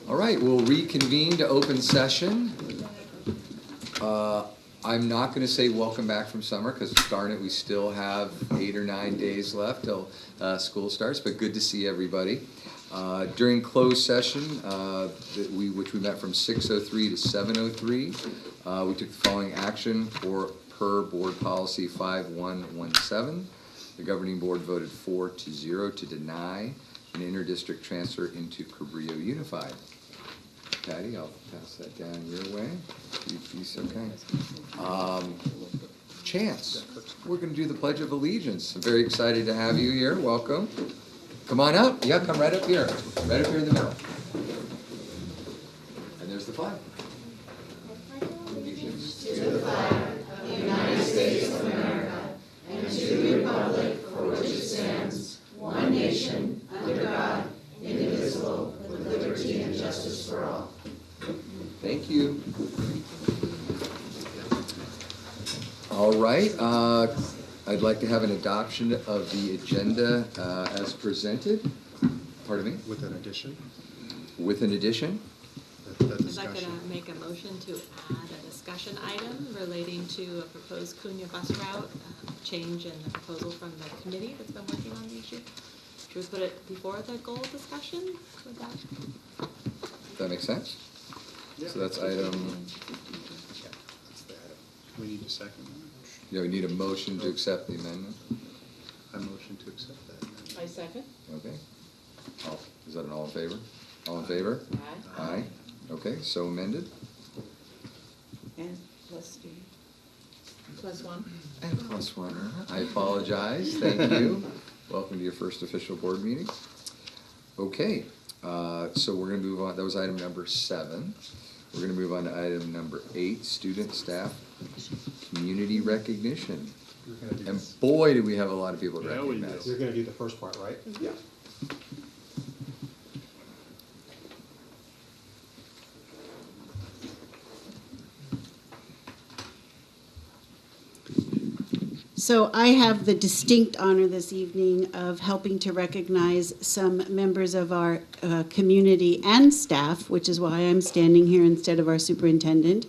All right, we'll reconvene to open session. I'm not going to say welcome back from summer because darn it, we still have 8 or 9 days left till school starts, but good to see everybody. During closed session, which we met from 6:03 to 7:03, we took the following action per board policy 5117. The governing board voted 4-0 to deny an inter-district transfer into Cabrillo Unified. Patty, I'll pass that down your way. Piece, okay. Chance, we're going to do the Pledge of Allegiance. I'm very excited to have you here. Welcome. Come on up. Yeah, come right up here. Right up here in the middle. And there's the flag. Allegiance to the flag of the United States of America and to the republic for which it stands, one nation, under God, indivisible, with liberty and justice for all. Thank you. All right. I'd like to have an adoption of the agenda as presented. Pardon me? With an addition? With an addition? I'd like to make a motion to add a discussion item relating to a proposed Cunha bus route change in the proposal from the committee that's been working on the issue. Should we put it before the goal discussion? Would That makes sense? Yeah. So that's item... We need a second. Yeah, we need a motion to accept the amendment. I motion to accept that amendment. I second. Okay. Is that an all in favor? All in favor? Aye. Aye. Okay, so amended. And plus D. Plus one. And plus one. I apologize. Thank you. Welcome to your first official board meeting. Okay, so we're going to move on. That was item number 7. We're going to move on to item number 8, student staff community recognition. And boy, do we have a lot of people to recognize. You're going to do the first part, right? Mm-hmm. Yeah. So I have the distinct honor this evening of helping to recognize some members of our community and staff, which is why I'm standing here instead of our superintendent,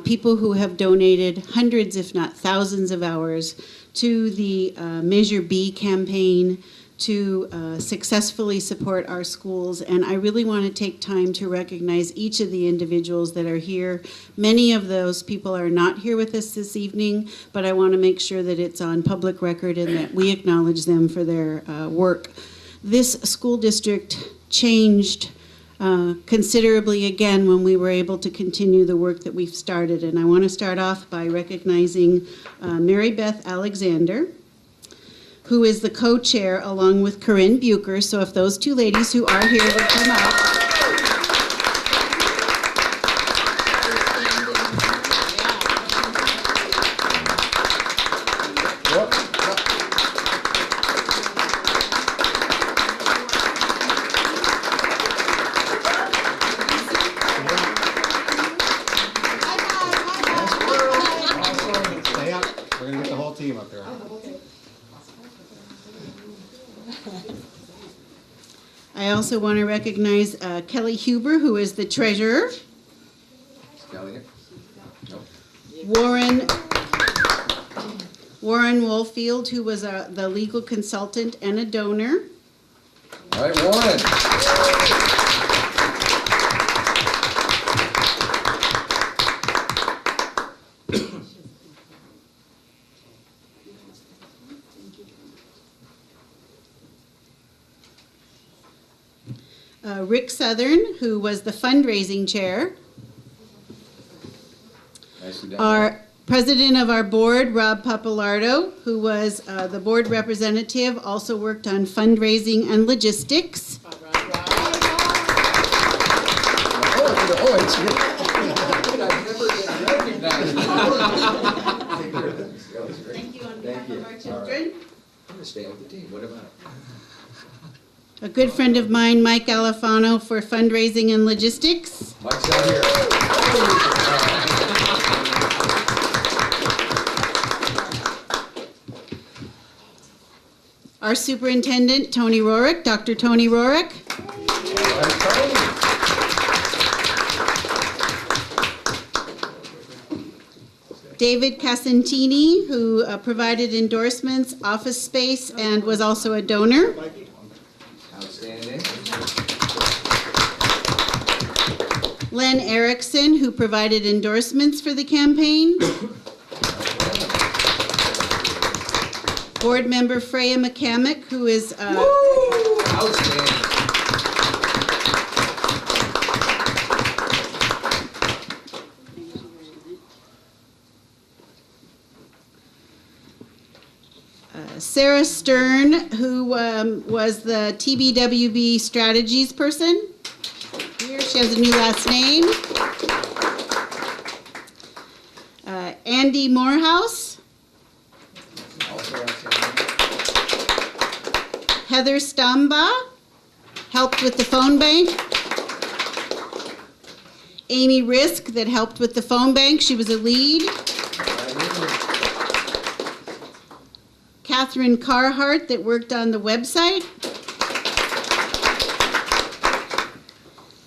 people who have donated hundreds, if not thousands of hours to the Measure B campaign to successfully support our schools. And I really want to take time to recognize each of the individuals that are here. Many of those people are not here with us this evening, but I want to make sure that it's on public record and that we acknowledge them for their work. This school district changed considerably again when we were able to continue the work that we've started. And I want to start off by recognizing Mary Beth Alexander, who is the co-chair along with Corinne Bucher. So if those two ladies who are here would come up. Stay up. We're going to get the whole team up here. I also want to recognize Kelly Huber, who is the treasurer. Kelly here? No. Warren Woolfield, who was the legal consultant and a donor. All right, Warren. Rick Southern, who was the fundraising chair. Nicely done. Our president of our board, Rob Papalardo, who was the board representative, also worked on fundraising and logistics. Oh, it's here. I've never been recognized. Thank you on behalf of our children. I'm going to stay with the team. What about it? A good friend of mine, Mike Alifano, for fundraising and logistics. Mike's out here. Our superintendent, Tony Rorick, Dr. Tony Rorick. David Casentini, who provided endorsements, office space, and was also a donor. Outstanding. Len Erickson, who provided endorsements for the campaign. Board member Freya McCamick, who is Outstanding. Sarah Stern, who was the TBWB strategies person. Here, she has a new last name. Andy Morehouse. Also outstanding. Heather Stamba helped with the phone bank. Amy Risk that helped with the phone bank. She was a lead. Catherine Carhart that worked on the website.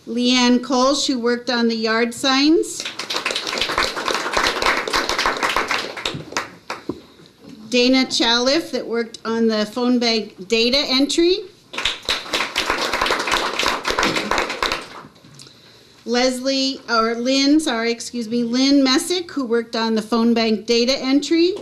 Leanne Kolsch who worked on the yard signs. Dana Chaliff that worked on the phone bank data entry. Lynn Messick who worked on the phone bank data entry.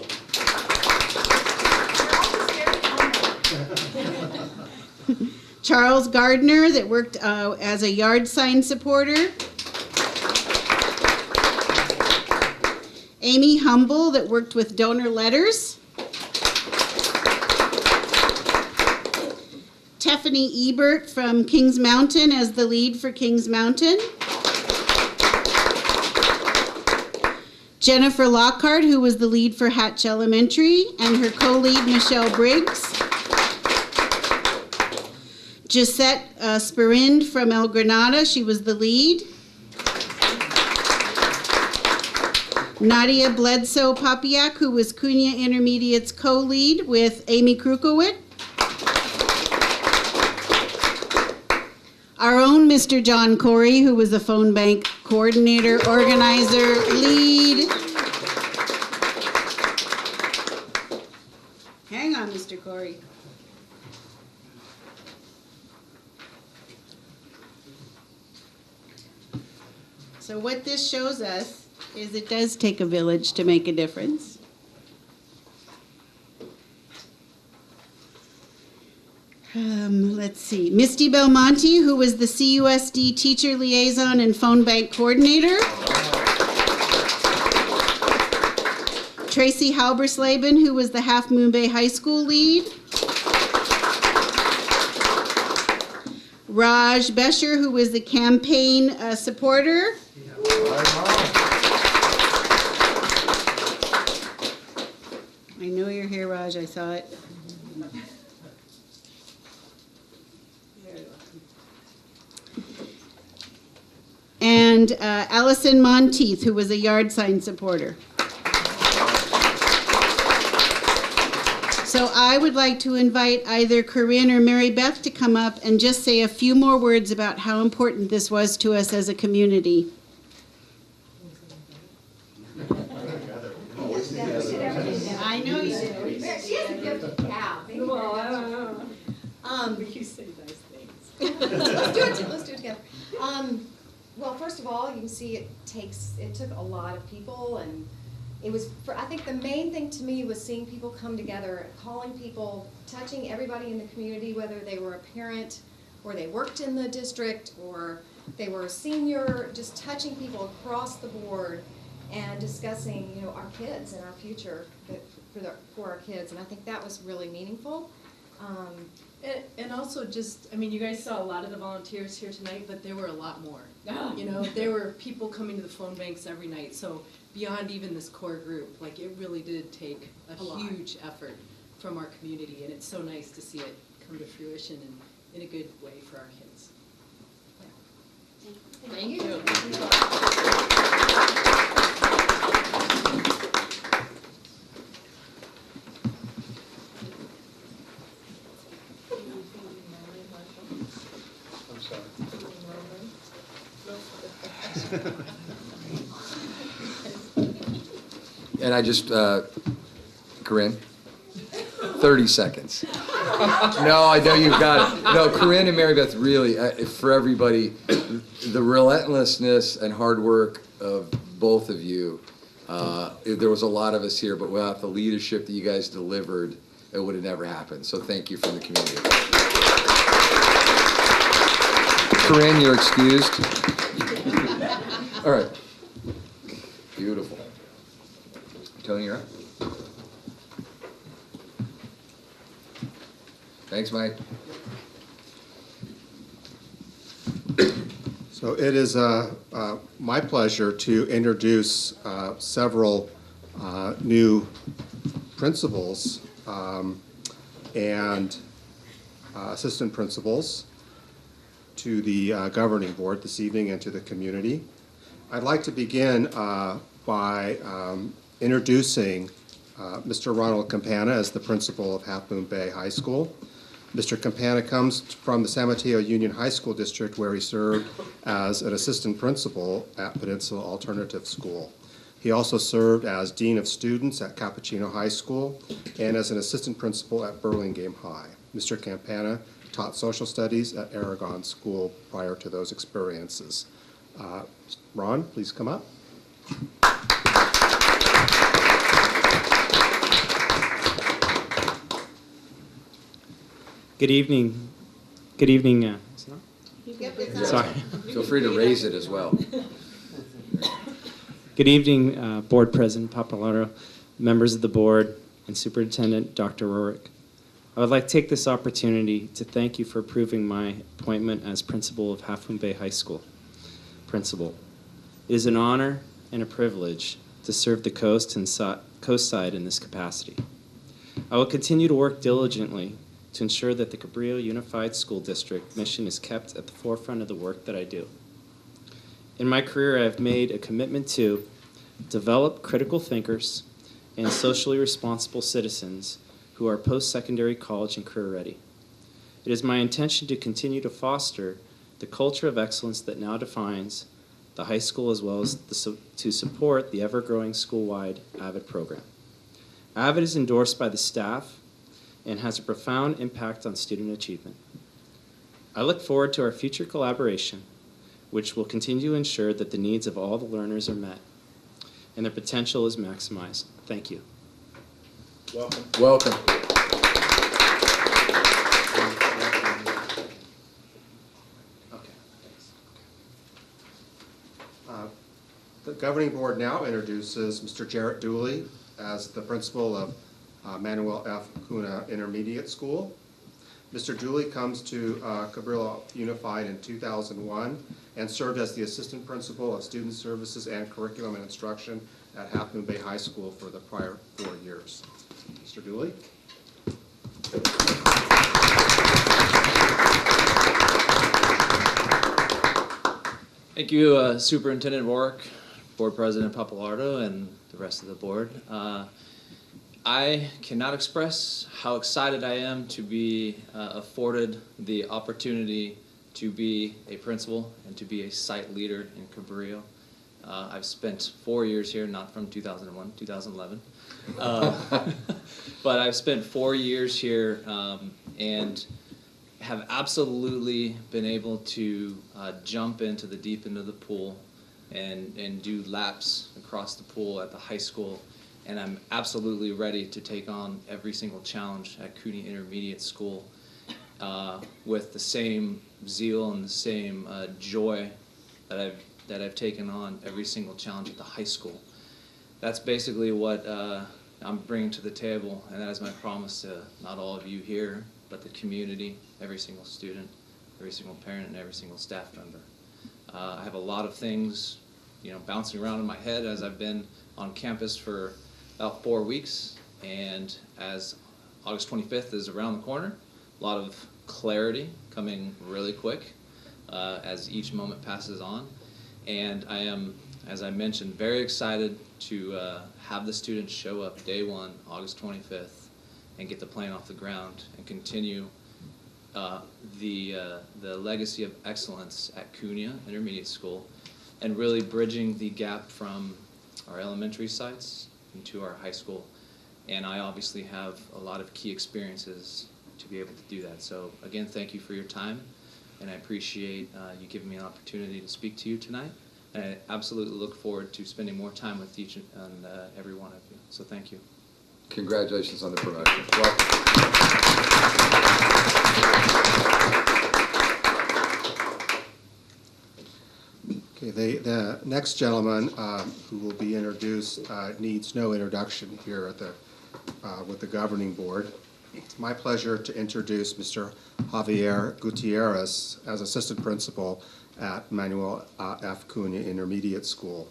Charles Gardner that worked as a yard sign supporter. Amy Humble that worked with donor letters. Tiffany Ebert from Kings Mountain as the lead for Kings Mountain. Jennifer Lockhart, who was the lead for Hatch Elementary, and her co-lead Michelle Briggs. Gisette Spirind from El Granada, she was the lead. Nadia Bledsoe Papiak, who was Cunha Intermediate's co-lead with Amy Krukowit. Our own Mr. John Corey, who was the phone bank coordinator, organizer, lead. Hang on, Mr. Corey. So what this shows us is it does take a village to make a difference. Let's see. Misty Belmonte, who was the CUSD teacher liaison and phone bank coordinator. Tracy Halberslaben, who was the Half Moon Bay High School lead. Raj Besher, who was the campaign supporter. I know you're here, Raj. I saw it. And Allison Monteith, who was a yard sign supporter. So I would like to invite either Corinne or Mary Beth to come up and just say a few more words about how important this was to us as a community. I know you do. She has a gift of gab. Well, I don't know. You say nice things. Let's do it together. Well, first of all, you can see it took a lot of people, and it was, I think the main thing to me was seeing people come together, calling people, touching everybody in the community, whether they were a parent or they worked in the district or they were a senior, just touching people across the board and discussing, our kids and our future for our kids. And I think that was really meaningful. And also you guys saw a lot of the volunteers here tonight, but there were a lot more. There were people coming to the phone banks every night. So beyond even this core group, it really did take a huge effort from our community, and it's so nice to see it come to fruition and in a good way for our kids. Thank you. I'm sorry. And I just, Corinne, 30 seconds. No, I know you've got it. No, Corinne and Mary Beth, really, for everybody, the relentlessness and hard work of both of you, there was a lot of us here, but without the leadership that you guys delivered, it would have never happened. So thank you from the community. Corinne, you're excused. All right. Beautiful. Tony, you're up. Thanks, Mike. So it is my pleasure to introduce several new principals and assistant principals to the governing board this evening and to the community. I'd like to begin by introducing Mr. Ronald Campana as the principal of Half Moon Bay High School. Mr. Campana comes from the San Mateo Union High School District, where he served as an assistant principal at Peninsula Alternative School. He also served as Dean of Students at Cappuccino High School and as an assistant principal at Burlingame High. Mr. Campana taught social studies at Aragon School prior to those experiences. Ron, please come up. Good evening. Good evening. Sorry. Feel free to raise it as well. Good evening, Board President Pappalardo, members of the board, and Superintendent Dr. Rorick. I would like to take this opportunity to thank you for approving my appointment as principal of Half Moon Bay High School. Principal. It is an honor and a privilege to serve the coast side in this capacity. I will continue to work diligently to ensure that the Cabrillo Unified School District mission is kept at the forefront of the work that I do. In my career, I have made a commitment to develop critical thinkers and socially responsible citizens who are post-secondary college and career ready. It is my intention to continue to foster the culture of excellence that now defines the high school, as well as to support the ever-growing school-wide AVID program. AVID is endorsed by the staff and has a profound impact on student achievement. I look forward to our future collaboration, which will continue to ensure that the needs of all the learners are met and their potential is maximized. Thank you. Welcome. Welcome. Okay, thanks. The governing board now introduces Mr. Jarrett Dooley as the principal of Manuel F. Cunha Intermediate School. Mr. Dooley comes to Cabrillo Unified in 2001 and served as the assistant principal of student services and curriculum and instruction at Half Moon Bay High School for the prior 4 years. Mr. Dooley. Thank you, Superintendent Rourke, Board President Pappalardo, and the rest of the board. I cannot express how excited I am to be afforded the opportunity to be a principal and to be a site leader in Cabrillo. I've spent 4 years here, not from 2001, 2011. But I've spent 4 years here and have absolutely been able to jump into the deep end of the pool and do laps across the pool at the high school. And I'm absolutely ready to take on every single challenge at CUNY Intermediate School with the same zeal and the same joy that I've taken on every single challenge at the high school. That's basically what I'm bringing to the table, and that is my promise to not all of you here, but the community, every single student, every single parent, and every single staff member. I have a lot of things, bouncing around in my head as I've been on campus for about 4 weeks, and as August 25th is around the corner, a lot of clarity coming really quick as each moment passes on. And I am, as I mentioned, very excited to have the students show up day one, August 25th, and get the plane off the ground and continue the legacy of excellence at CUNY Intermediate School, and really bridging the gap from our elementary sites into our high school. And I obviously have a lot of key experiences to be able to do that. So again, thank you for your time, and I appreciate you giving me an opportunity to speak to you tonight. And I absolutely look forward to spending more time with each and every one of you. So thank you. Congratulations on the promotion. Welcome. Okay, the next gentleman who will be introduced needs no introduction here at with the governing board. It's my pleasure to introduce Mr. Javier Gutierrez as assistant principal at Manuel F. Cunha Intermediate School.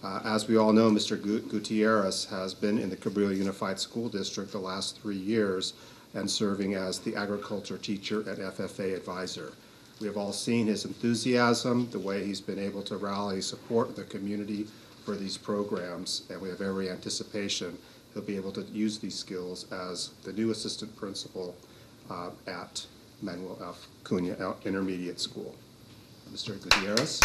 As we all know, Mr. Gutierrez has been in the Cabrillo Unified School District the last 3 years and serving as the agriculture teacher and FFA advisor. We have all seen his enthusiasm, the way he's been able to rally support in the community for these programs, and we have every anticipation he'll be able to use these skills as the new assistant principal at Manuel F. Cunha Intermediate School. Mr. Gutierrez.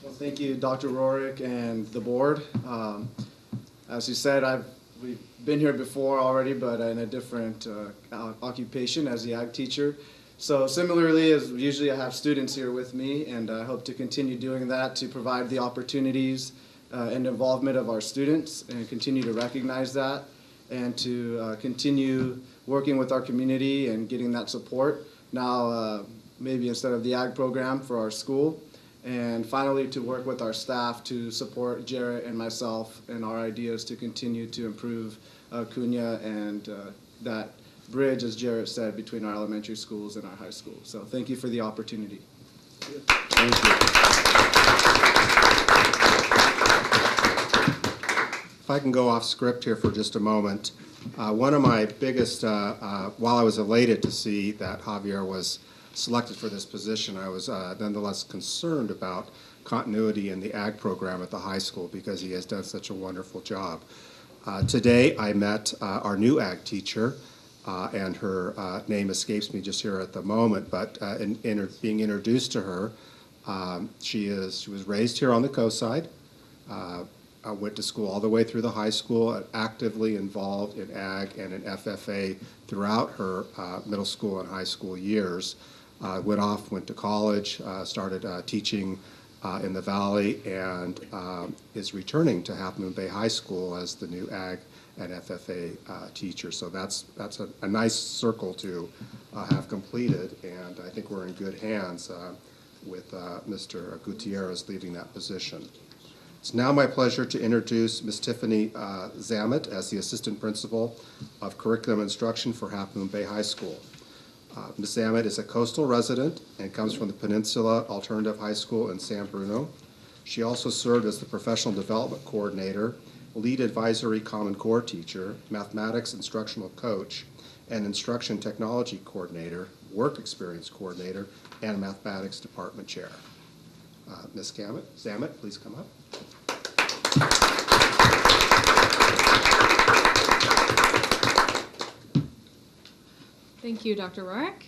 Well, thank you, Dr. Rorick and the board. As you said, we've been here before already, but in a different occupation as the ag teacher. So similarly, as usually I have students here with me, and I hope to continue doing that to provide the opportunities and involvement of our students and continue to recognize that and to continue working with our community and getting that support now maybe instead of the ag program for our school. And finally, to work with our staff to support Jarrett and myself and our ideas to continue to improve Cunha and that bridge, as Jarrett said, between our elementary schools and our high school. So thank you for the opportunity. Thank you. If I can go off script here for just a moment, one of my biggest, while I was elated to see that Javier was selected for this position, I was nonetheless concerned about continuity in the ag program at the high school because he has done such a wonderful job. Today I met our new ag teacher, and her name escapes me just here at the moment, but being introduced to her, she was raised here on the coast side. I went to school all the way through the high school, actively involved in ag and in FFA throughout her middle school and high school years. Went to college, started teaching in the Valley, and is returning to Half Moon Bay High School as the new ag and FFA teacher. So that's a nice circle to have completed, and I think we're in good hands with Mr. Gutierrez leaving that position. It's now my pleasure to introduce Ms. Tiffany Zamet as the Assistant Principal of Curriculum Instruction for Half Moon Bay High School. Ms. Zamet is a coastal resident and comes from the Peninsula Alternative High School in San Bruno. She also served as the Professional Development Coordinator, Lead Advisory Common Core Teacher, Mathematics Instructional Coach, and Instruction Technology Coordinator, Work Experience Coordinator, and Mathematics Department Chair. Ms. Zamet, please come up. Thank you, Dr. Rorick,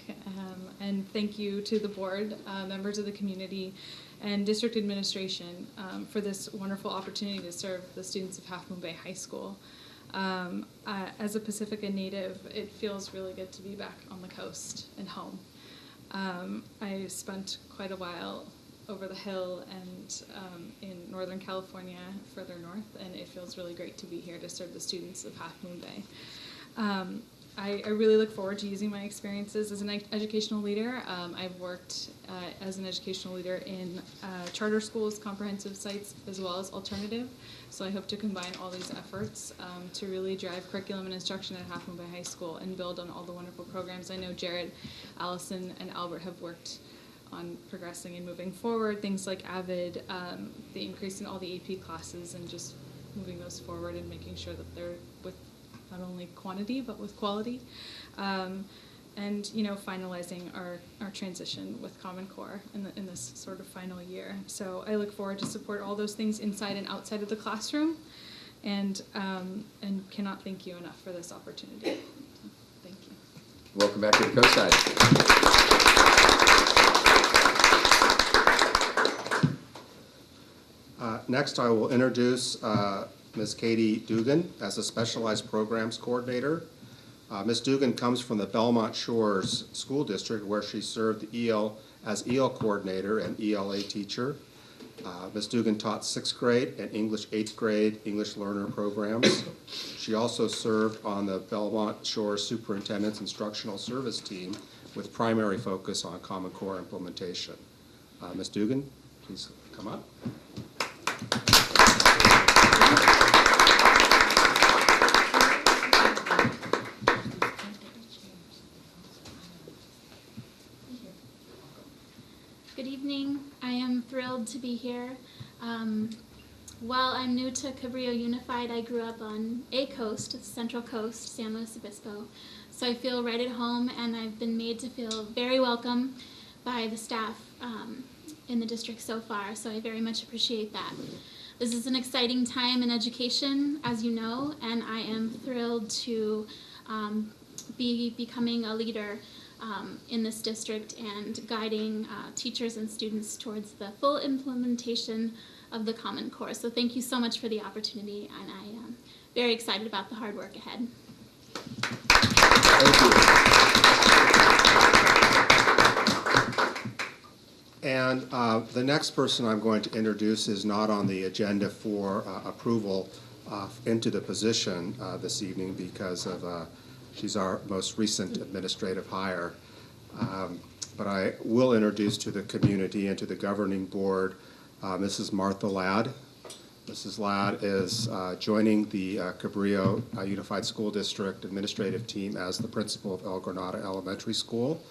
and thank you to the board, members of the community, and district administration for this wonderful opportunity to serve the students of Half Moon Bay High School. As a Pacifica native, it feels really good to be back on the coast and home. I spent quite a while over the hill and in Northern California, further north, and it feels really great to be here to serve the students of Half Moon Bay. I really look forward to using my experiences as an educational leader. I've worked as an educational leader in charter schools, comprehensive sites, as well as alternative. So I hope to combine all these efforts to really drive curriculum and instruction at Half Moon Bay High School and build on all the wonderful programs I know Jared, Allison, and Albert have worked on progressing and moving forward. Things like AVID, the increase in all the AP classes, and just moving those forward and making sure that they're with not only quantity but with quality, and finalizing our transition with Common Core in this sort of final year. So I look forward to support all those things inside and outside of the classroom, and cannot thank you enough for this opportunity. So, thank you. Welcome back to the coast side. Next, I will introduce Ms. Katie Dugan as a Specialized Programs Coordinator. Ms. Dugan comes from the Belmont Shores School District, where she served as EL Coordinator and ELA teacher. Ms. Dugan taught 6th grade and English 8th grade English learner programs. She also served on the Belmont Shores Superintendent's Instructional Service Team with primary focus on Common Core implementation. Ms. Dugan, please come up. Good evening. I am thrilled to be here. While I'm new to Cabrillo Unified, I grew up on a coast, the Central Coast, San Luis Obispo. So I feel right at home, and I've been made to feel very welcome by the staff in the district so far, so I very much appreciate that. This is an exciting time in education, as you know, and I am thrilled to be becoming a leader in this district and guiding teachers and students towards the full implementation of the Common Core. So thank you so much for the opportunity, and I am very excited about the hard work ahead. Thank you. And the next person I'm going to introduce is not on the agenda for approval into the position this evening because of she's our most recent administrative hire. But I will introduce to the community and to the governing board Mrs. Martha Ladd. Mrs. Ladd is joining the Cabrillo Unified School District administrative team as the principal of El Granada Elementary School,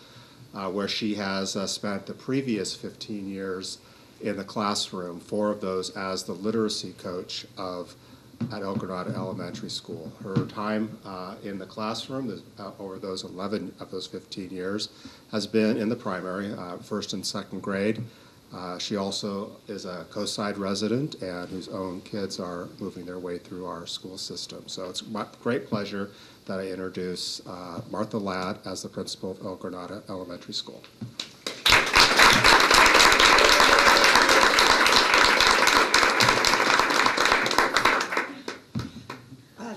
where she has spent the previous 15 years in the classroom, 4 of those as the literacy coach at El Granada Elementary School. Her time in the classroom over those 11 of those 15 years has been in the primary, 1st and 2nd grade. She also is a Coastside resident and whose own kids are moving their way through our school system. So it's my great pleasure that I introduce Martha Ladd as the principal of El Granada Elementary School.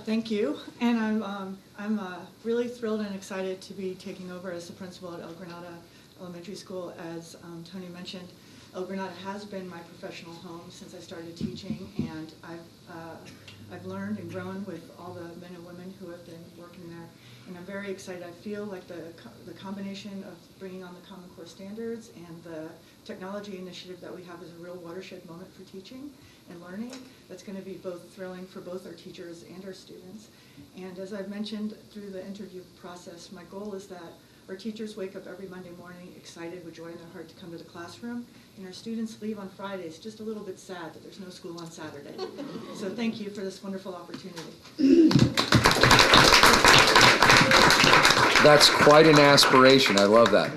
Thank you, and I'm really thrilled and excited to be taking over as the principal at El Granada Elementary School. As Tony mentioned, El Granada has been my professional home since I started teaching, and I've learned and grown with all the men and women who have been working there, and I'm very excited. I feel like the combination of bringing on the Common Core standards and the technology initiative that we have is a real watershed moment for teaching and learning. That's going to be both thrilling for both our teachers and our students. And as I've mentioned through the interview process, my goal is that our teachers wake up every Monday morning excited with joy in their heart to come to the classroom, and our students leave on Fridays just a little bit sad that there's no school on Saturday. So thank you for this wonderful opportunity. That's quite an aspiration. I love that.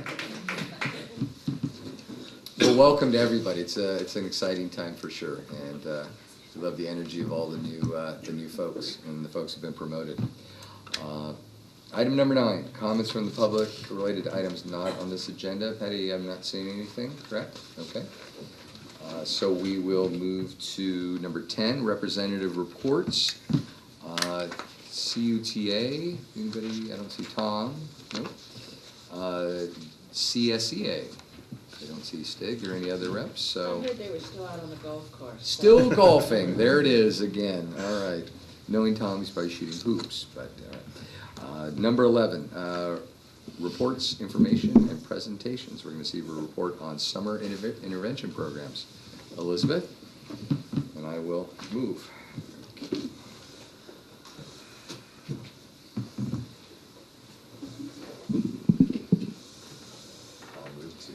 Well, welcome to everybody. It's an exciting time for sure, and we love the energy of all the new folks and the folks who've been promoted. Item number 9, comments from the public related to items not on this agenda. Patty, I'm not seeing anything, correct? Okay. So we will move to number 10, representative reports. CUTA, anybody? I don't see Tom. Nope. CSEA. I don't see Stig or any other reps, so. I heard they were still out on the golf course. Still golfing. There it is again. All right. Knowing Tom, he's probably shooting hoops, but all right. Number 11, reports, information, and presentations. We're going to see a report on summer intervention programs. Elizabeth, and I will move. I'll move to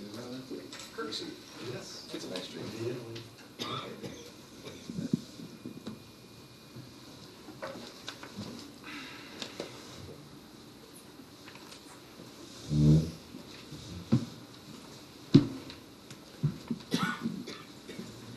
courtesy. Yes, it's a nice dream.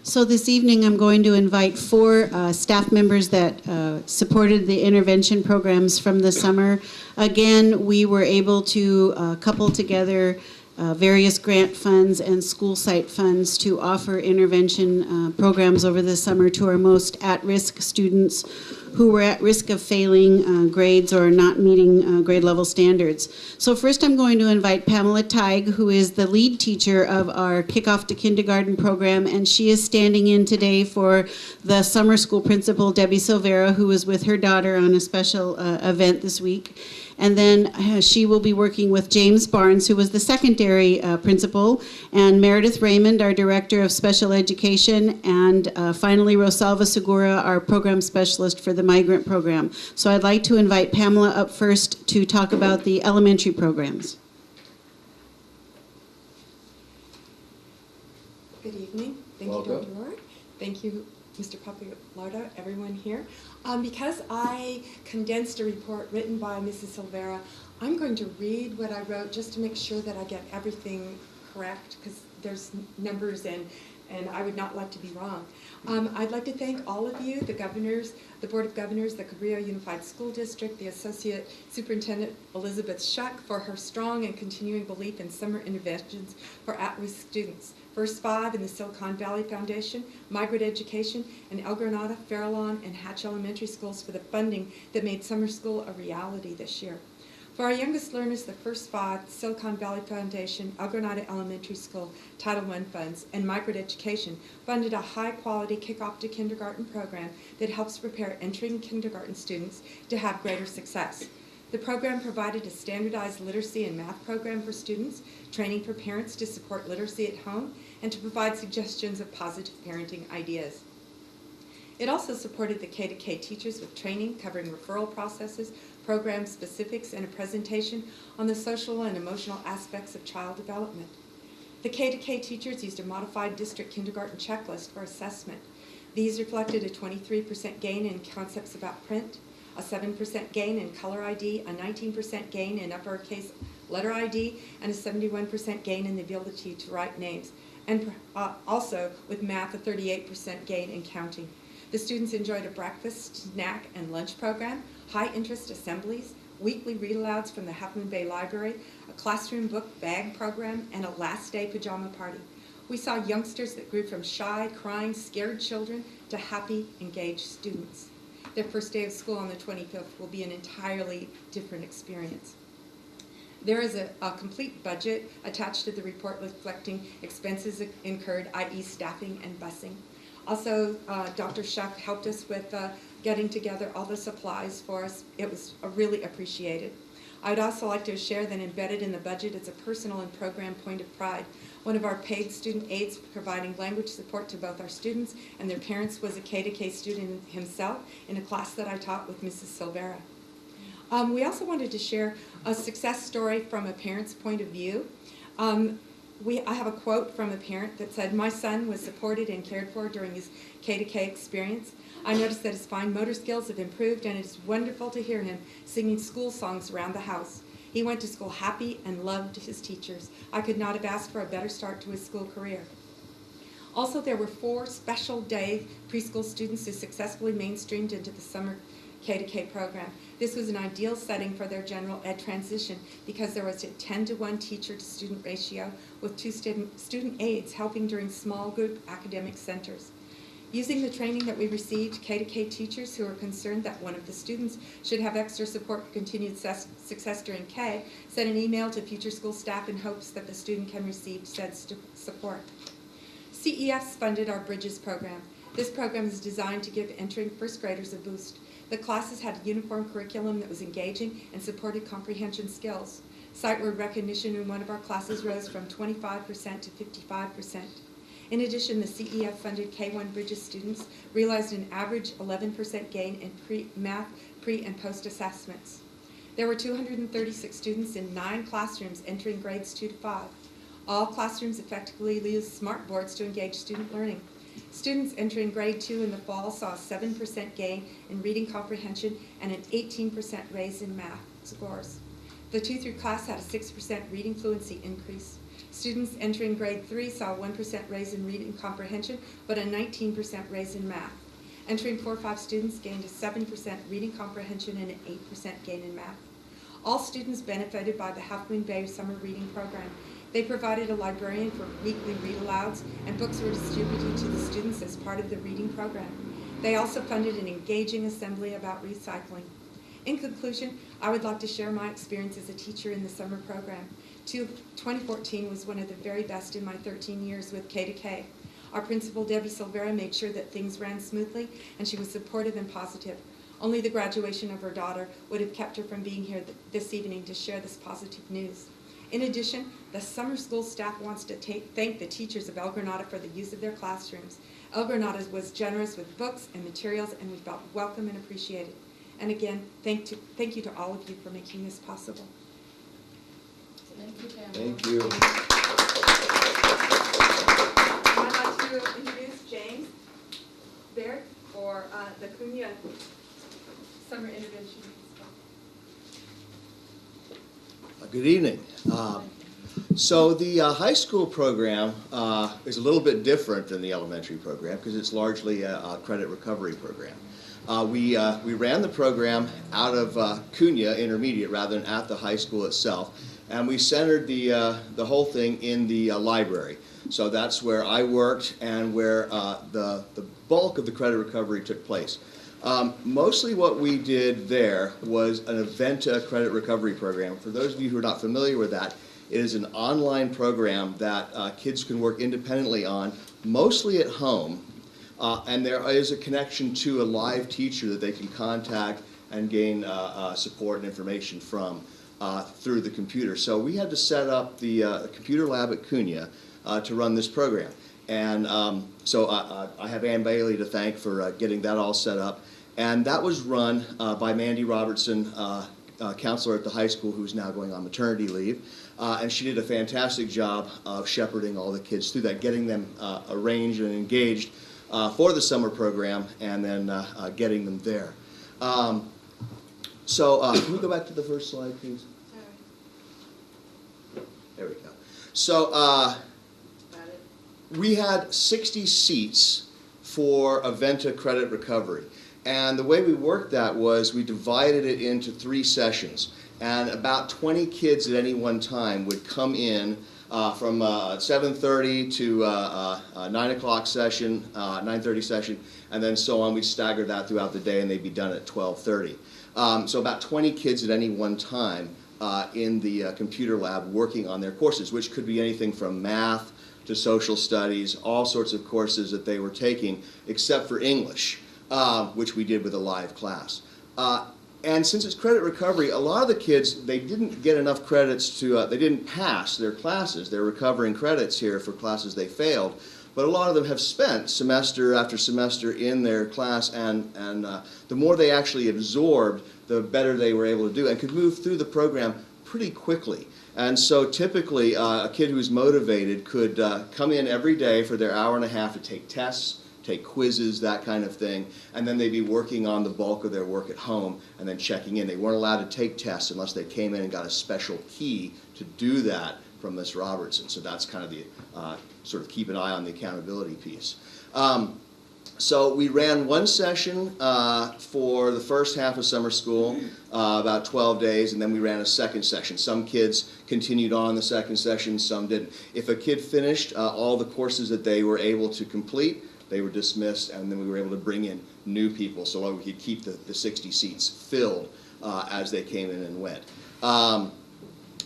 So this evening, I'm going to invite 4 staff members that supported the intervention programs from the summer. Again, we were able to couple together various grant funds and school site funds to offer intervention programs over the summer to our most at-risk students who were at risk of failing grades or not meeting grade level standards. So first I'm going to invite Pamela Teig, who is the lead teacher of our Kickoff to Kindergarten program, and she is standing in today for the summer school principal, Debbie Silvera, who was with her daughter on a special event this week. And then she will be working with James Barnes, who was the secondary principal, and Meredith Raymond, our director of special education, and finally Rosalva Segura, our program specialist for the Migrant program. So I'd like to invite Pamela up first to talk about the elementary programs. Good evening. Thank Welcome. you, Dr. Rourke. Thank you, Mr. Papalardo, everyone here. Because I condensed a report written by Mrs. Silvera, I'm going to read what I wrote just to make sure that I get everything correct, because there's numbers and I would not like to be wrong. I'd like to thank all of you, the governors, the Board of Governors, the Cabrillo Unified School District, the Associate Superintendent Elizabeth Shuck for her strong and continuing belief in summer interventions for at-risk students. First Five in the Silicon Valley Foundation, Migrant Education, and El Granada, Farallon, and Hatch Elementary Schools for the funding that made summer school a reality this year. For our youngest learners, the First Five, Silicon Valley Foundation, El Granada Elementary School, Title I funds, and Migrant Education funded a high-quality Kickoff to Kindergarten program that helps prepare entering kindergarten students to have greater success. The program provided a standardized literacy and math program for students, training for parents to support literacy at home, and to provide suggestions of positive parenting ideas. It also supported the K-to-K teachers with training covering referral processes, program specifics, and a presentation on the social and emotional aspects of child development. The K-to-K teachers used a modified district kindergarten checklist for assessment. These reflected a 23% gain in concepts about print, a 7% gain in color ID, a 19% gain in uppercase letter ID, and a 71% gain in the ability to write names, and also with math a 38% gain in counting. The students enjoyed a breakfast, snack, and lunch program, high-interest assemblies, weekly read-alouds from the Half Moon Bay Library, a classroom book bag program, and a last-day pajama party. We saw youngsters that grew from shy, crying, scared children to happy, engaged students. Their first day of school on the 25th will be an entirely different experience. There is a complete budget attached to the report reflecting expenses incurred, i.e. staffing and busing. Also, Dr. Shuck helped us with getting together all the supplies for us. It was really appreciated. I'd also like to share that embedded in the budget is a personal and program point of pride. One of our paid student aides providing language support to both our students and their parents was a K-to-K student himself in a class that I taught with Mrs. Silvera. We also wanted to share a success story from a parent's point of view. I have a quote from a parent that said, "My son was supported and cared for during his K-to-K experience. I noticed that his fine motor skills have improved, and it is wonderful to hear him singing school songs around the house. He went to school happy and loved his teachers. I could not have asked for a better start to his school career." Also, there were 4 special day preschool students who successfully mainstreamed into the summer K-to-K program. This was an ideal setting for their general ed transition because there was a 10-to-1 teacher-to-student ratio with 2 student aides helping during small group academic centers. Using the training that we received, K-to-K teachers who were concerned that one of the students should have extra support for continued success during K sent an email to future school staff in hopes that the student can receive said support. CES funded our Bridges program. This program is designed to give entering first graders a boost. The classes had a uniform curriculum that was engaging and supported comprehension skills. Sight word recognition in one of our classes rose from 25% to 55%. In addition, the CEF-funded K-1 Bridges students realized an average 11% gain in math pre- and post-assessments. There were 236 students in 9 classrooms entering grades 2 to 5. All classrooms effectively used smart boards to engage student learning. Students entering grade 2 in the fall saw a 7% gain in reading comprehension and an 18% raise in math scores. The 2 through class had a 6% reading fluency increase. Students entering grade 3 saw a 1% raise in reading comprehension, but a 19% raise in math. Entering 4-5 students gained a 7% reading comprehension and an 8% gain in math. All students benefited by the Half Moon Bay Summer Reading Program. They provided a librarian for weekly read-alouds, and books were distributed to the students as part of the reading program. They also funded an engaging assembly about recycling. In conclusion, I would like to share my experience as a teacher in the summer program. 2014 was one of the very best in my 13 years with K2K. Our principal, Debbie Silvera, made sure that things ran smoothly, and she was supportive and positive. Only the graduation of her daughter would have kept her from being here this evening to share this positive news. In addition, the summer school staff wants to thank the teachers of El Granada for the use of their classrooms. El Granada was generous with books and materials, and we felt welcome and appreciated. And again, thank you to all of you for making this possible. Thank you, Pam. Thank you. I'd like to introduce James Baird for the Cunha Summer Intervention. Good evening. So the high school program is a little bit different than the elementary program because it's largely a credit recovery program. We ran the program out of Cunha Intermediate rather than at the high school itself, and we centered the whole thing in the library. So that's where I worked and where the bulk of the credit recovery took place. Mostly what we did there was an Aventa credit recovery program. For those of you who are not familiar with that, it is an online program that kids can work independently on, mostly at home, and there is a connection to a live teacher that they can contact and gain support and information from through the computer. So we had to set up the computer lab at Cunha to run this program. And so I have Ann Bailey to thank for getting that all set up. And that was run by Mandy Robertson, counselor at the high school who's now going on maternity leave. And she did a fantastic job of shepherding all the kids through that, getting them arranged and engaged for the summer program, and then getting them there. So can we go back to the first slide, please? There we go. So we had 60 seats for Aventa credit recovery. And the way we worked that was we divided it into 3 sessions. And about 20 kids at any one time would come in from 7:30 to 9 o'clock session, 9:30 session, and then so on. We staggered that throughout the day, and they'd be done at 12:30. So about 20 kids at any one time in the computer lab working on their courses, which could be anything from math to social studies, all sorts of courses that they were taking, except for English, which we did with a live class. And since it's credit recovery, a lot of the kids, they didn't get enough credits to, they didn't pass their classes. They're recovering credits here for classes they failed. But a lot of them have spent semester after semester in their class, and the more they actually absorbed, the better they were able to do and could move through the program pretty quickly. And so typically, a kid who's motivated could come in every day for their hour and a half to take tests, take quizzes, that kind of thing, and then they'd be working on the bulk of their work at home and then checking in. They weren't allowed to take tests unless they came in and got a special key to do that from Ms. Robertson. So that's kind of the sort of keep an eye on the accountability piece. So we ran one session for the first half of summer school, about 12 days, and then we ran a second session. Some kids continued on the second session, some didn't. If a kid finished all the courses that they were able to complete, they were dismissed, and then we were able to bring in new people so we could keep the 60 seats filled as they came in and went.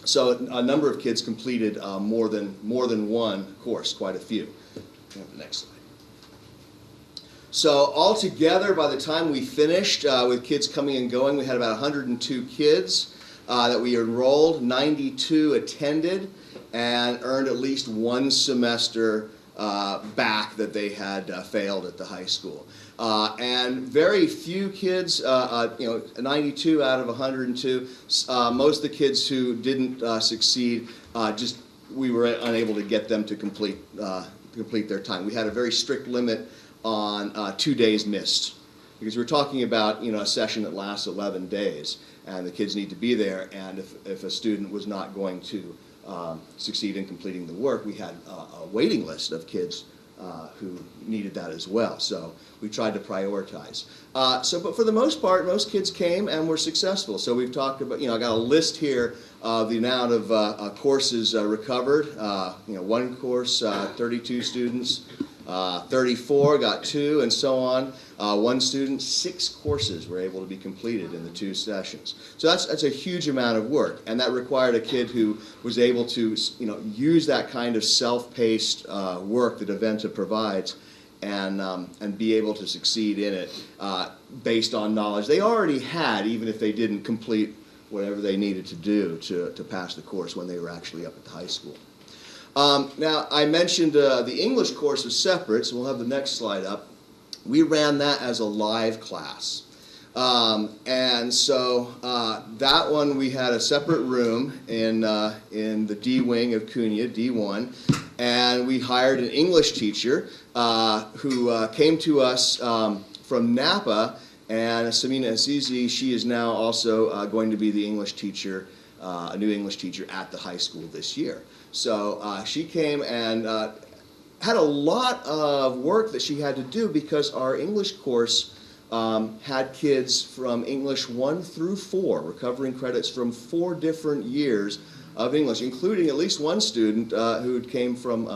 So a number of kids completed more than one course, quite a few. Have the next slide. So altogether, by the time we finished with kids coming and going, we had about 102 kids that we enrolled. 92 attended and earned at least one semester back that they had failed at the high school. And very few kids, 92 out of 102, most of the kids who didn't succeed, we were unable to get them to complete their time. We had a very strict limit on 2 days missed, because we're talking about a session that lasts 11 days, and the kids need to be there, and if a student was not going to succeed in completing the work, we had a waiting list of kids who needed that as well. So we tried to prioritize. But for the most part, most kids came and were successful. So we've talked about, I got a list here of the amount of courses recovered. One course, 32 students, 34 got 2, and so on. One student, 6 courses were able to be completed in the 2 sessions. So that's a huge amount of work, and that required a kid who was able to, use that kind of self-paced work that Aventa provides, and be able to succeed in it based on knowledge they already had, even if they didn't complete whatever they needed to do to pass the course when they were actually up at the high school. Now, I mentioned the English course was separate, so we'll have the next slide up. We ran that as a live class. And so that one, we had a separate room in the D wing of CUNY, D1, and we hired an English teacher who came to us from Napa, and Samina Azizi, she is now also going to be the English teacher, a new English teacher at the high school this year. So she came and had a lot of work that she had to do because our English course had kids from English 1 through 4, recovering credits from 4 different years of English, including at least one student who came from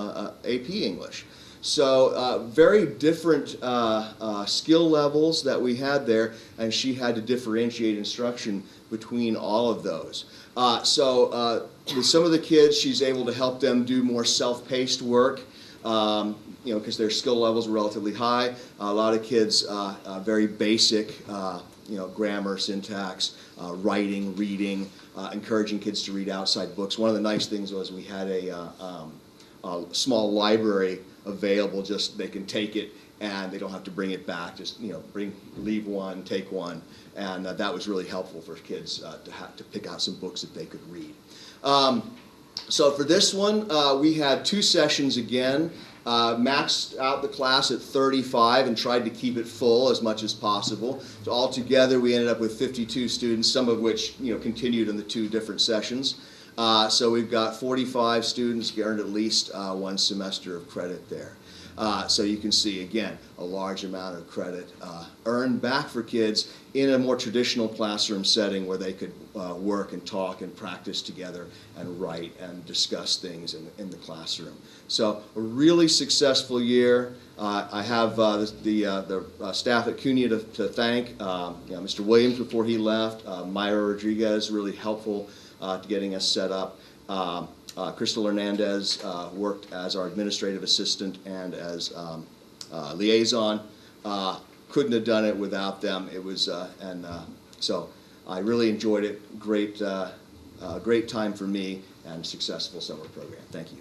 AP English. So very different skill levels that we had there, and she had to differentiate instruction between all of those. With some of the kids, she's able to help them do more self-paced work, because their skill levels were relatively high. A lot of kids, very basic, grammar, syntax, writing, reading, encouraging kids to read outside books. One of the nice things was we had a small library available, just they can take it and they don't have to bring it back, just leave one, take one, and that was really helpful for kids to pick out some books that they could read. So for this one, we had 2 sessions again, maxed out the class at 35 and tried to keep it full as much as possible. So altogether, we ended up with 52 students, some of which continued in the 2 different sessions. So we've got 45 students earned at least 1 semester of credit there. So you can see, again, a large amount of credit earned back for kids in a more traditional classroom setting where they could work and talk and practice together and write and discuss things in the classroom. So a really successful year. I have the staff at CUNY to thank. Mr. Williams before he left. Myra Rodriguez, really helpful to getting us set up. Crystal Hernandez worked as our administrative assistant and as liaison. Couldn't have done it without them. It was, so I really enjoyed it. Great time for me and successful summer program. Thank you.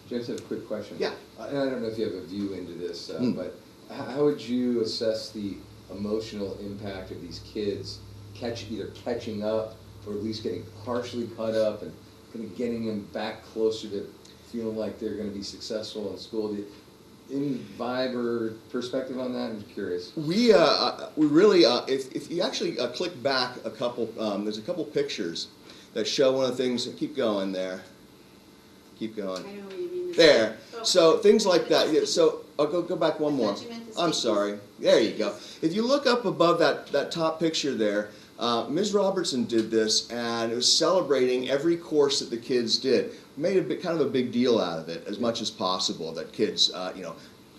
James, I have a quick question. Yeah. And I don't know if you have a view into this, but how would you assess the emotional impact of these kids either catching up or at least getting partially caught up and kind of getting them back closer to feeling like they're going to be successful in school? Any vibe or perspective on that? I'm curious. We really, if you actually click back a couple, there's a couple pictures that show one of the things. Keep going there. Keep going. I know what you mean. There. So things like that. Yeah, so I'll go back one more. I'm sorry. There you go. If you look up above that top picture there, Ms. Robertson did this, and it was celebrating every course that the kids did. Made kind of a big deal out of it as much as possible, that kids,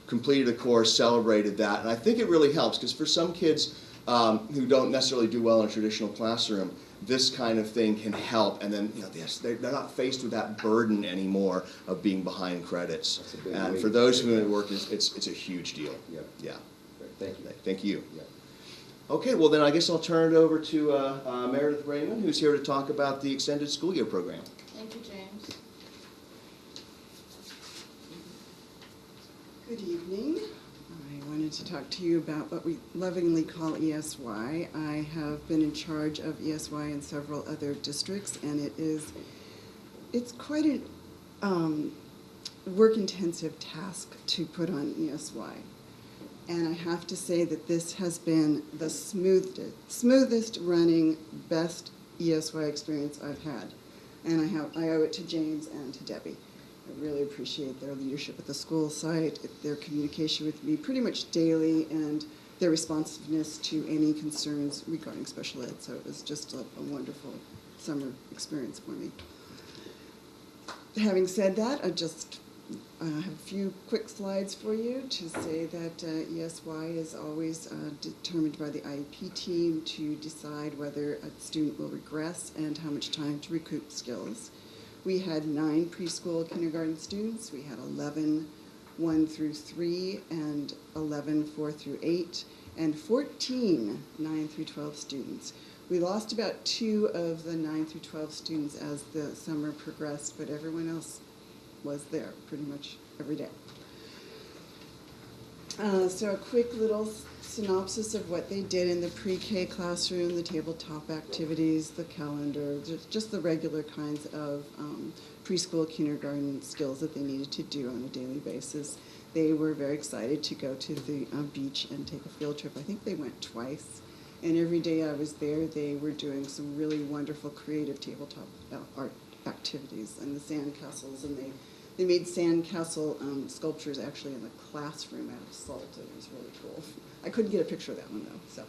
completed a course, celebrated that. And I think it really helps, because for some kids who don't necessarily do well in a traditional classroom, this kind of thing can help. And then, they're not faced with that burden anymore of being behind credits. And for those who work, it's a huge deal. Yeah. Yeah. Great. Thank you. Thank you. Yeah. Okay, well then I guess I'll turn it over to Meredith Raymond, who's here to talk about the extended school year program. Thank you, James. Good evening. I wanted to talk to you about what we lovingly call ESY. I have been in charge of ESY in several other districts, and it's quite a work-intensive task to put on ESY. And I have to say that this has been the smoothest running, best ESY experience I've had. And I owe it to James and to Debbie. I really appreciate their leadership at the school site, their communication with me pretty much daily, and their responsiveness to any concerns regarding special ed. So it was just a wonderful summer experience for me. Having said that, I just have a few quick slides for you to say that ESY is always determined by the IEP team to decide whether a student will regress and how much time to recoup skills. We had 9 preschool kindergarten students. We had 11 1 through 3 and 11 4 through 8, and 14 9 through 12 students. We lost about 2 of the 9 through 12 students as the summer progressed, but everyone else was there pretty much every day. So a quick little synopsis of what they did in the pre-K classroom, the tabletop activities, the calendar, just the regular kinds of preschool kindergarten skills that they needed to do on a daily basis. They were very excited to go to the beach and take a field trip. I think they went twice. And every day I was there, they were doing some really wonderful creative tabletop art activities and the sand castles, and they made sandcastle sculptures actually in the classroom out of salt. It was really cool. I couldn't get a picture of that one though.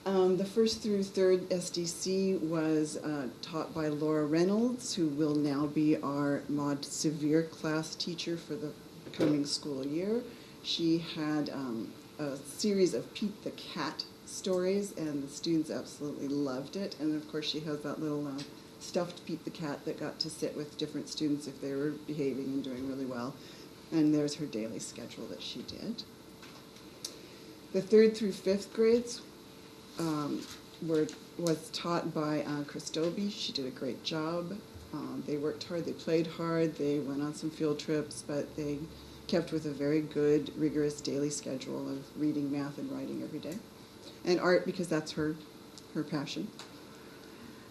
So the first through third SDC was taught by Laura Reynolds, who will now be our Mod Severe class teacher for the coming school year. She had a series of Pete the Cat stories, and the students absolutely loved it. And of course, she has that little stuffed Pete the Cat that got to sit with different students if they were behaving and doing really well. And there's her daily schedule that she did. The 3rd through 5th grades was taught by Christobi. She did a great job. They worked hard, they played hard, they went on some field trips, but they kept with a very good, rigorous daily schedule of reading, math, and writing every day. And art, because that's her passion.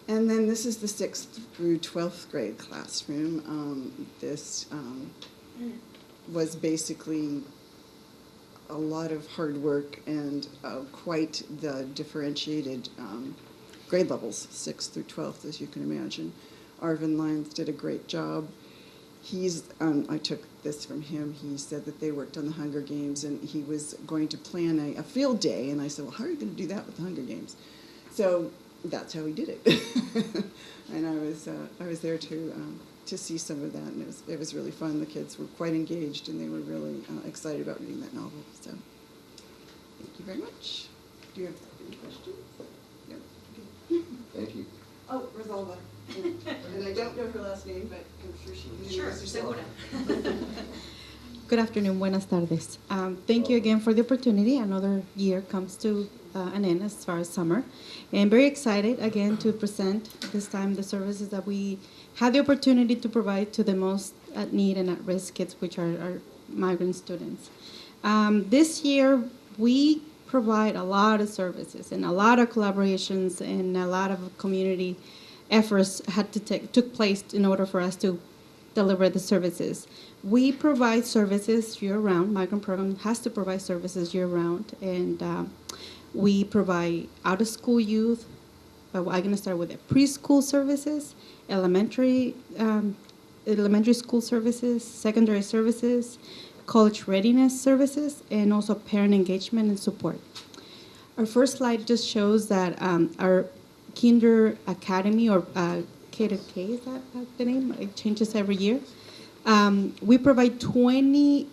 And then this is the 6th through 12th grade classroom. This was basically a lot of hard work and quite the differentiated grade levels, 6th through 12th, as you can imagine. Arvin Lyons did a great job. I took this from him. He said that they worked on the Hunger Games, and he was going to plan a field day. And I said, well, how are you going to do that with the Hunger Games? So that's how he did it. And I was there to see some of that, and it was really fun. The kids were quite engaged, and they were really excited about reading that novel. So thank you very much. Do you have any questions? No? Okay. Thank you. Oh, Rosalba. And I don't know her last name, but I'm sure she knows Sure, herself. segura. Good afternoon, buenas tardes. Thank you again for the opportunity. Another year comes to an end as far as summer. And very excited again to present this time the services that we had the opportunity to provide to the most at need and at risk kids, which are our migrant students. This year, we provide a lot of services and a lot of collaborations and a lot of community efforts took place in order for us to deliver the services. We provide services year-round. Migrant Program has to provide services year-round, and we provide out-of-school youth. I'm going to start with the preschool services, elementary school services, secondary services, college readiness services, and also parent engagement and support. Our first slide just shows that our Kinder Academy, or K to K, is that the name? It changes every year. We provide 20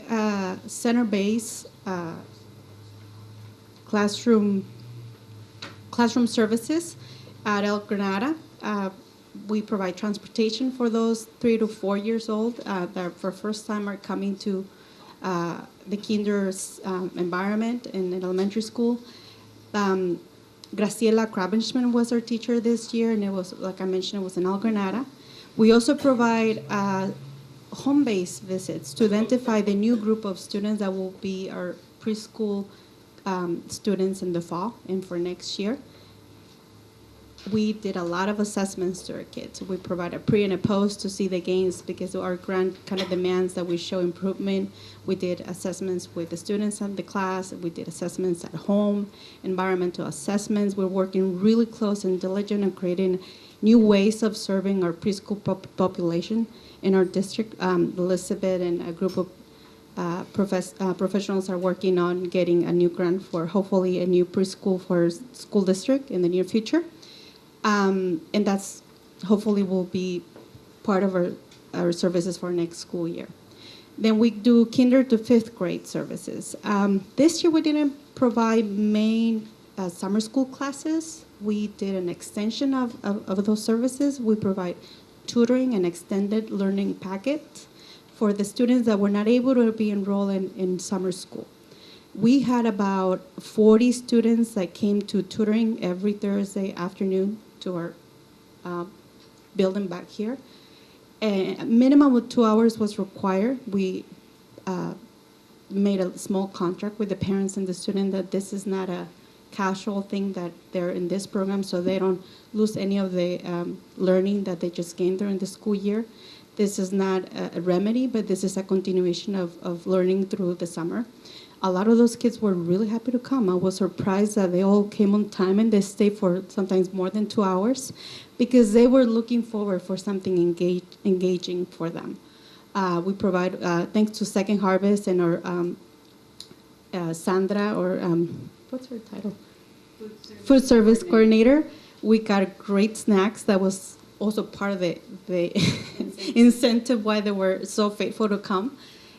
center-based classroom services at El Granada. We provide transportation for those 3 to 4 years old that for first time are coming to the kinder environment in an elementary school. Graciela Krabenschman was our teacher this year, and it was, like I mentioned, it was in El Granada. We also provide home-based visits to identify the new group of students that will be our preschool students in the fall and for next year. We did a lot of assessments to our kids. We provide a pre and a post to see the gains because our grant kind of demands that we show improvement. We did assessments with the students in the class. We did assessments at home, environmental assessments. We're working really close and diligent on creating new ways of serving our preschool population in our district. Elizabeth and a group of professionals are working on getting a new grant for hopefully a new preschool for school district in the near future. And that's hopefully will be part of our services for next school year. Then we do kinder to 5th grade services. This year we didn't provide main summer school classes. We did an extension of those services. We provide tutoring and extended learning packets for the students that were not able to be enrolled in summer school. We had about 40 students that came to tutoring every Thursday afternoon to our building back here. A minimum of 2 hours was required. We made a small contract with the parents and the student that this is not a casual thing, that they're in this program so they don't lose any of the learning that they just gained during the school year. This is not a remedy, but this is a continuation of learning through the summer. A lot of those kids were really happy to come. I was surprised that they all came on time and they stayed for sometimes more than 2 hours because they were looking forward for something engaging for them. We provide, thanks to Second Harvest and our Sandra, or what's her title? Food service coordinator. We got great snacks. That was also part of the incentive why they were so faithful to come.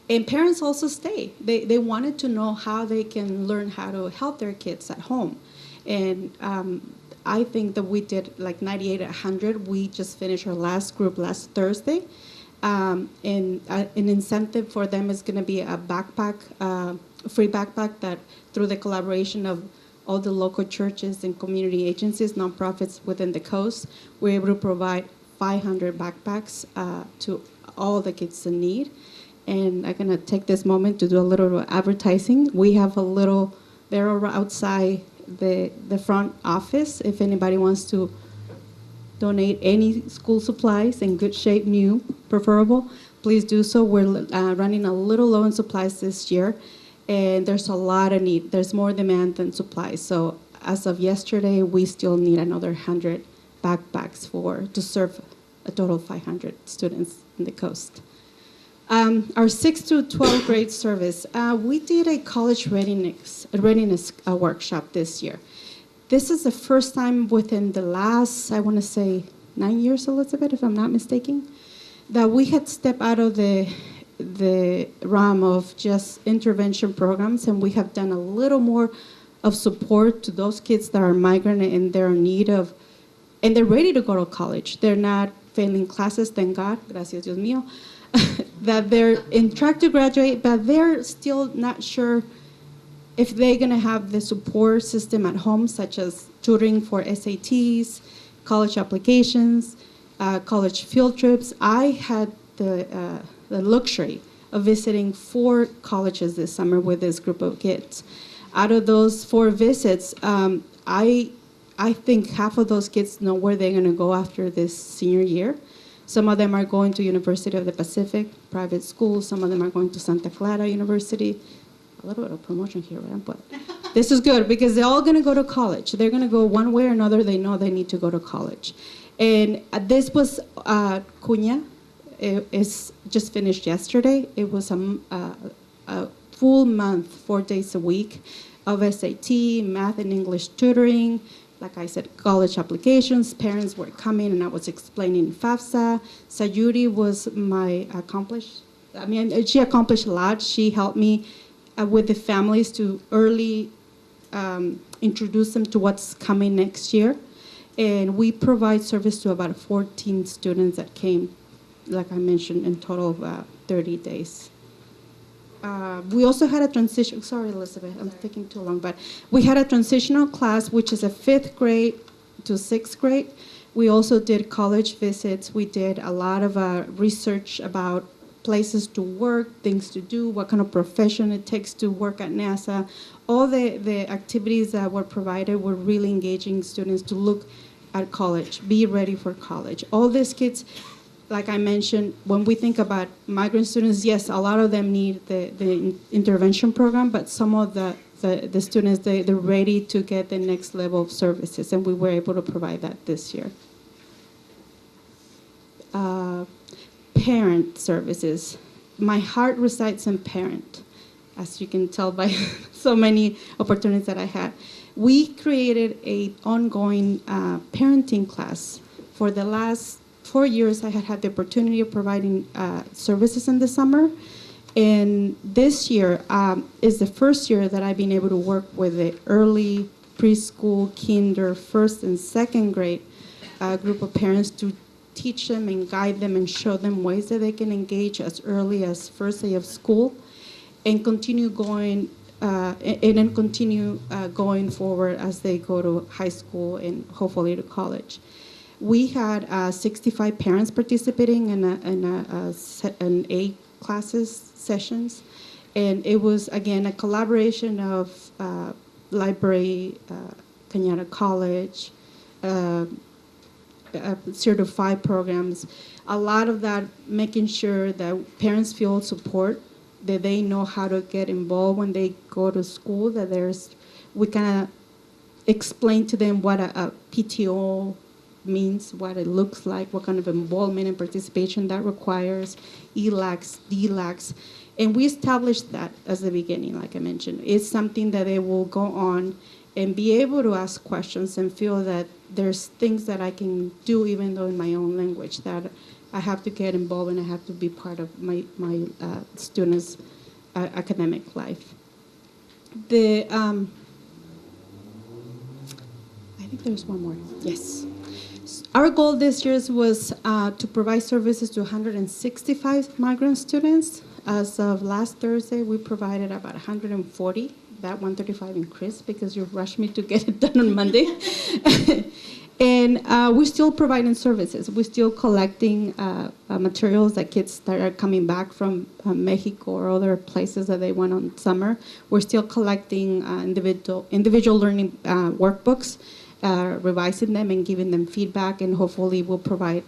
And parents also stay. They wanted to know how they can learn how to help their kids at home. And I think that we did like 98 at 100. We just finished our last group last Thursday. And an incentive for them is going to be a backpack, free backpack that through the collaboration of all the local churches and community agencies, nonprofits within the coast, we're able to provide 500 backpacks to all the kids in need. And I'm going to take this moment to do a little advertising. We have a little, they're outside the front office. If anybody wants to donate any school supplies in good shape, new, preferable, please do so. We're running a little low on supplies this year, and there's a lot of need. There's more demand than supply. So as of yesterday, we still need another 100 backpacks to serve a total of 500 students in the coast. Our 6th to 12th grade service, we did a college readiness workshop this year. This is the first time within the last, I want to say, 9 years, Elizabeth, if I'm not mistaken, that we had stepped out of the realm of just intervention programs, and we have done a little more of support to those kids that are migrant and they're in need of, and they're ready to go to college. They're not failing classes, thank God, gracias Dios mío, that they're in track to graduate, but they're still not sure if they're going to have the support system at home, such as tutoring for SATs, college applications, college field trips. I had the luxury of visiting 4 colleges this summer with this group of kids. Out of those 4 visits, I think half of those kids know where they're going to go after this senior year. Some of them are going to University of the Pacific, private schools. Some of them are going to Santa Clara University. A little bit of promotion here, right? But this is good because they're all going to go to college. They're going to go one way or another. They know they need to go to college. And this was Cunha. It's just finished yesterday. It was a full month, 4 days a week of SAT, math and English tutoring. Like I said, college applications. Parents were coming and I was explaining FAFSA. Sayuri was my she accomplished a lot. She helped me with the families to early introduce them to what's coming next year. And we provide service to about 14 students that came, like I mentioned, in total of 30 days. We also had a transition, sorry Elizabeth, I'm taking too long, but we had a transitional class, which is a 5th grade to 6th grade. We also did college visits. We did a lot of research about places to work, things to do, what kind of profession it takes to work at NASA. All the activities that were provided were really engaging students to look at college, be ready for college. All these kids, like I mentioned, when we think about migrant students, yes, a lot of them need the intervention program, but some of the students, they're ready to get the next level of services, and we were able to provide that this year. parent services. My heart resides in parent, as you can tell by so many opportunities that I had. We created an ongoing parenting class. For the last 4 years, I had had the opportunity of providing services in the summer. And this year is the first year that I've been able to work with the early preschool, kinder, first and second grade group of parents to teach them and guide them and show them ways that they can engage as early as first day of school and continue going going forward as they go to high school and hopefully to college. We had 65 parents participating in 8 classes, sessions, and it was, again, a collaboration of library, Cañada College, certified programs. A lot of that making sure that parents feel support, that they know how to get involved when they go to school, that we kind of explain to them what a PTO means, what it looks like, what kind of involvement and participation that requires, ELACs, DLACs. And we established that as the beginning, like I mentioned. It's something that they will go on and be able to ask questions and feel that there's things that I can do even though in my own language, that I have to get involved and I have to be part of my students' academic life. I think there's one more. Yes. Our goal this year was to provide services to 165 migrant students. As of last Thursday, we provided about 140. That 135 increased because you rushed me to get it done on Monday. And we're still providing services. We're still collecting materials that kids that are coming back from Mexico or other places that they went on summer. We're still collecting individual learning workbooks, revising them and giving them feedback, and hopefully we'll provide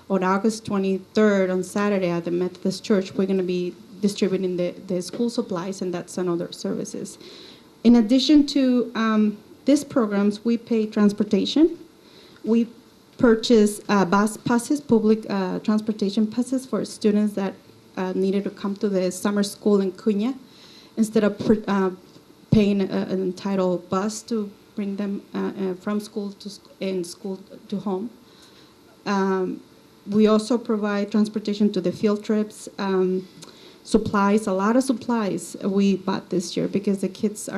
on August 23rd on Saturday at the Methodist Church, we're going to be distributing the school supplies, and that's another services. In addition to these programs, we pay transportation. We purchase bus passes, public transportation passes for students that needed to come to the summer school in Cunha, instead of paying an entitled bus to bring them from school to home. We also provide transportation to the field trips, supplies, a lot of supplies we bought this year because the kids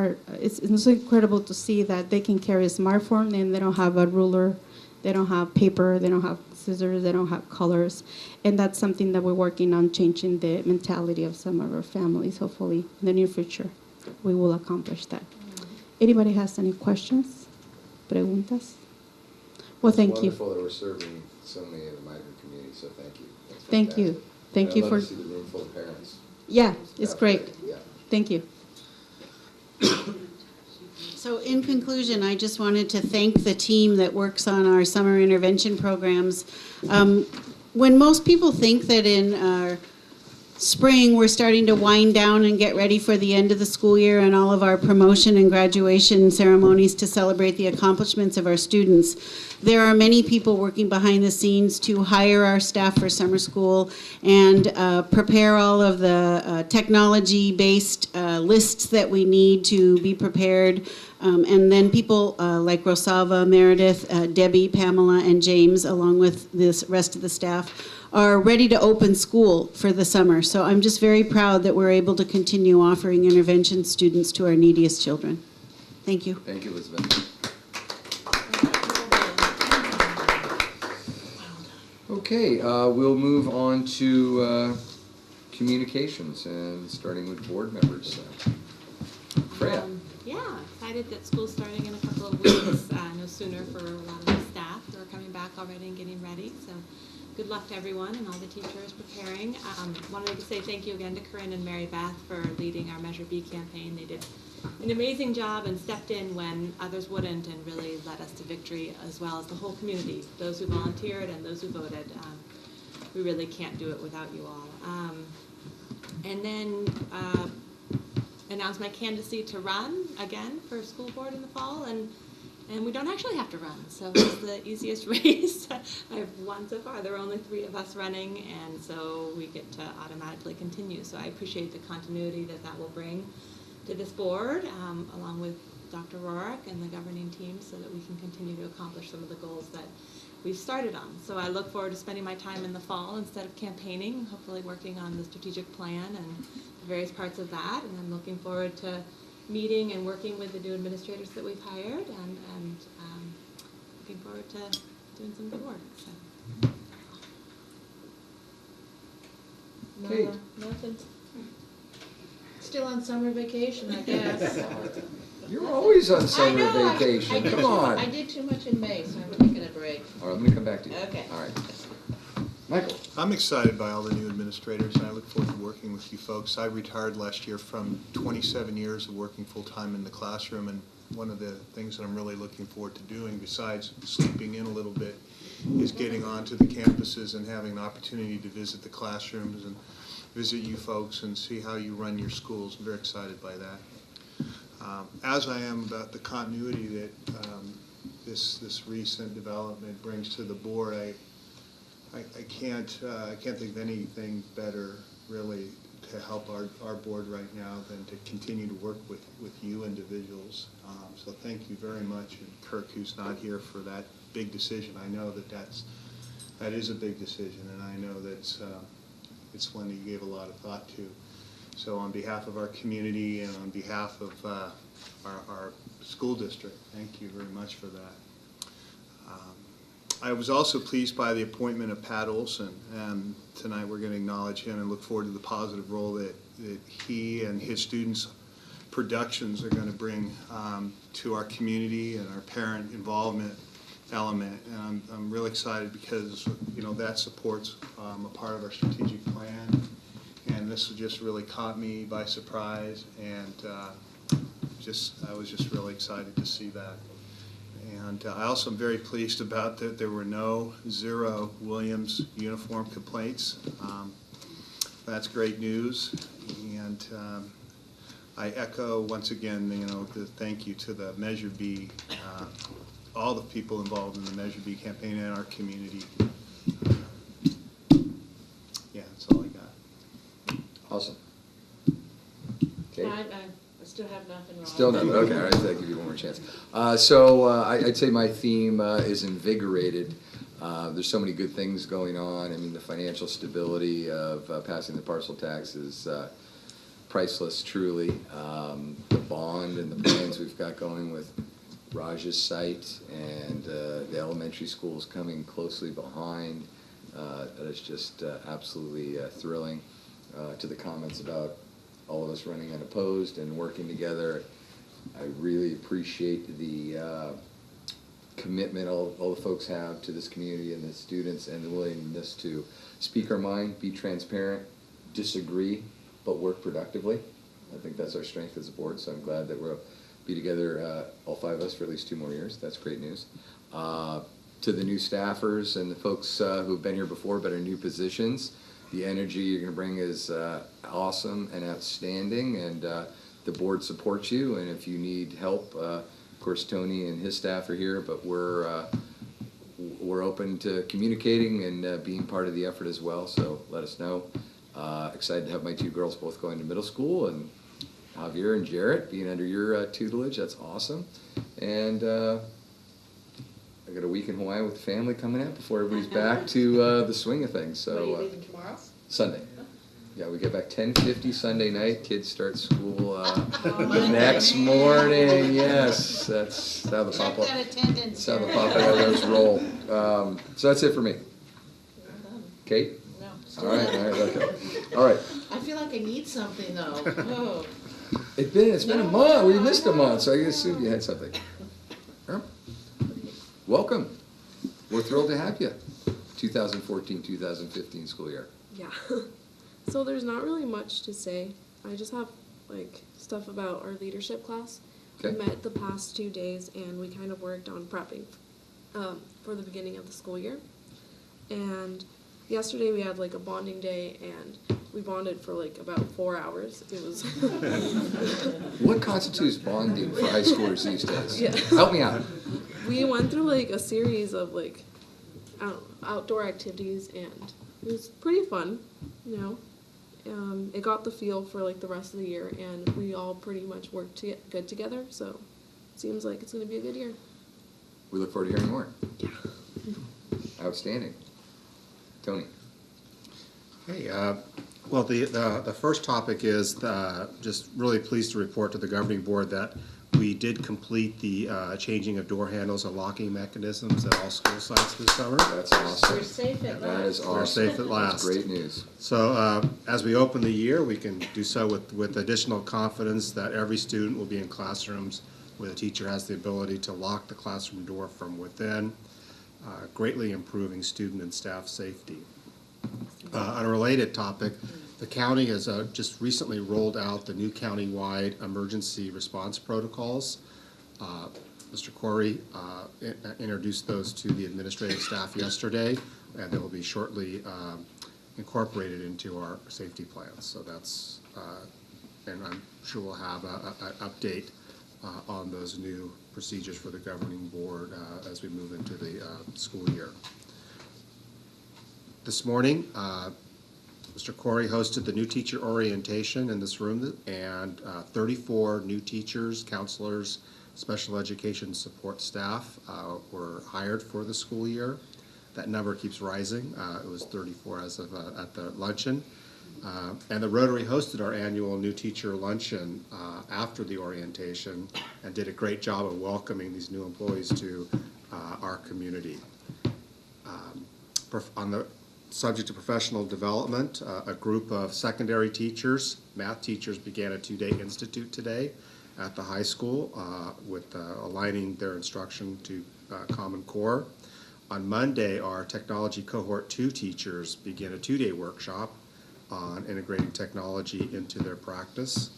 it's incredible to see that they can carry a smartphone and they don't have a ruler, they don't have paper, they don't have scissors, they don't have colors. And that's something that we're working on, changing the mentality of some of our families. Hopefully in the near future we will accomplish that. Anybody has any questions? Preguntas? Well, thank you. It's wonderful that we're serving so many of the migrant community, so thank you. That's Thank fantastic. you. Thank you I'd for... love to see the room full of parents. Yeah, it's great. Yeah. Thank you. So in conclusion, I just wanted to thank the team that works on our summer intervention programs. When most people think that in our spring we're starting to wind down and get ready for the end of the school year and all of our promotion and graduation ceremonies to celebrate the accomplishments of our students, there are many people working behind the scenes to hire our staff for summer school and prepare all of the technology-based lists that we need to be prepared. And then people like Rosalva, Meredith, Debbie, Pamela, and James, along with this rest of the staff, are ready to open school for the summer. So I'm just very proud that we're able to continue offering intervention students to our neediest children. Thank you. Thank you, Elizabeth. Okay, we'll move on to communications, and starting with board members. Freya. Yeah, excited that school's starting in a couple of weeks. No sooner for a lot of the staff who are coming back already and getting ready. So good luck to everyone and all the teachers preparing. Wanted to say thank you again to Corinne and Mary Beth for leading our Measure B campaign. They did an amazing job and stepped in when others wouldn't, and really led us to victory, as well as the whole community, those who volunteered and those who voted. We really can't do it without you all. And then announced my candidacy to run again for school board in the fall, and And we don't actually have to run, so it's the easiest race. I've won so far. There are only 3 of us running, and so we get to automatically continue. So I appreciate the continuity that that will bring to this board, along with Dr. Rourke and the governing team, so that we can continue to accomplish some of the goals that we've started on. So I look forward to spending my time in the fall instead of campaigning, hopefully working on the strategic plan and the various parts of that. And I'm looking forward to meeting and working with the new administrators that we've hired, and looking forward to doing some good work. So. Kate. Nothing. Still on summer vacation, I guess. You're always on summer I know, vacation. I did Come too- on. I did too much in May, so I'm taking a break. All right, I'm going to come back to you. Okay. All right. Michael. I'm excited by all the new administrators, and I look forward to working with you folks. I retired last year from 27 years of working full-time in the classroom, and one of the things that I'm really looking forward to doing, besides sleeping in a little bit, is getting onto the campuses and having an opportunity to visit the classrooms and visit you folks and see how you run your schools. I'm very excited by that. As I am about the continuity that this recent development brings to the board, I can't think of anything better really to help our board right now than to continue to work with you individuals. So thank you very much, and Kirk, who's not here, for that big decision. I know that is a big decision, and I know that it's one that you gave a lot of thought to. So on behalf of our community and on behalf of our school district, thank you very much for that. I was also pleased by the appointment of Pat Olson, and tonight we're going to acknowledge him and look forward to the positive role that he and his students' productions are going to bring to our community and our parent involvement element. And I'm really excited because, you know, that supports a part of our strategic plan. And this just really caught me by surprise, and I was just really excited to see that. And I also am very pleased about that there were zero Williams uniform complaints. That's great news, and I echo once again, you know, the thank you to the Measure B, all the people involved in the Measure B campaign and our community. Yeah, that's all I got. Awesome. Okay. I still have nothing wrong. Still nothing. Okay, all right. I'll give you one more chance. I'd say my theme is invigorated. There's so many good things going on. I mean, the financial stability of passing the parcel tax is priceless, truly. The bond and the plans we've got going with Raj's site and the elementary schools coming closely behind. That is just absolutely thrilling. To the comments about all of us running unopposed and working together, I really appreciate the commitment all the folks have to this community and the students, and the willingness to speak our mind, be transparent, disagree, but work productively. I think that's our strength as a board, so I'm glad that we'll be together, all 5 of us, for at least 2 more years. That's great news. To the new staffers and the folks who've been here before but are new positions, the energy you're going to bring is awesome and outstanding, and the board supports you. And if you need help, of course, Tony and his staff are here, but we're open to communicating and being part of the effort as well, so let us know. Excited to have my 2 girls both going to middle school, and Javier and Jarrett being under your tutelage. That's awesome. And I got a week in Hawaii with the family coming up before everybody's back to the swing of things. So, Are you leaving tomorrow? Sunday. Yeah, we get back 10:50 Sunday night. Kids start school the next morning. Yes, that's how the Papa. That's how the Papa roll. So that's it for me. Kate? No. All right. Okay. All right. I feel like I need something though. Oh. It's been a month. We missed a month, so I assumed you had something. Welcome. We're thrilled to have you. 2014-2015 school year. Yeah. So there's not really much to say. I just have like stuff about our leadership class. Okay. We met the past 2 days and we kind of worked on prepping for the beginning of the school year. And yesterday we had like a bonding day and we bonded for like about 4 hours. It was What constitutes bonding for high schoolers these days? Yeah. Help me out. we went through like a series of like, I don't know, outdoor activities, and it was pretty fun, you know. It got the feel for like the rest of the year, and we all pretty much worked good together, so it seems like it's going to be a good year. We look forward to hearing more. Yeah. Outstanding. Tony. Hey, well, the first topic is just really pleased to report to the governing board that we did complete the changing of door handles and locking mechanisms at all school sites this summer. That's awesome. We're safe at last. That is awesome. We're safe at last. That's great news. So as we open the year, we can do so with additional confidence that every student will be in classrooms where the teacher has the ability to lock the classroom door from within, greatly improving student and staff safety. On a related topic, the county has just recently rolled out the new county-wide emergency response protocols. Mr. Corey introduced those to the administrative staff yesterday, and they will be shortly incorporated into our safety plans. So that's, and I'm sure we'll have an update on those new procedures for the governing board as we move into the school year. This morning, Mr. Corey hosted the new teacher orientation in this room, and 34 new teachers, counselors, special education support staff were hired for the school year. That number keeps rising. It was 34 as of at the luncheon. And the Rotary hosted our annual new teacher luncheon after the orientation and did a great job of welcoming these new employees to our community. On the subject of professional development, a group of secondary teachers, math teachers, began a two-day institute today at the high school with aligning their instruction to Common Core. On Monday, our technology cohort 2 teachers began a two-day workshop on integrating technology into their practice.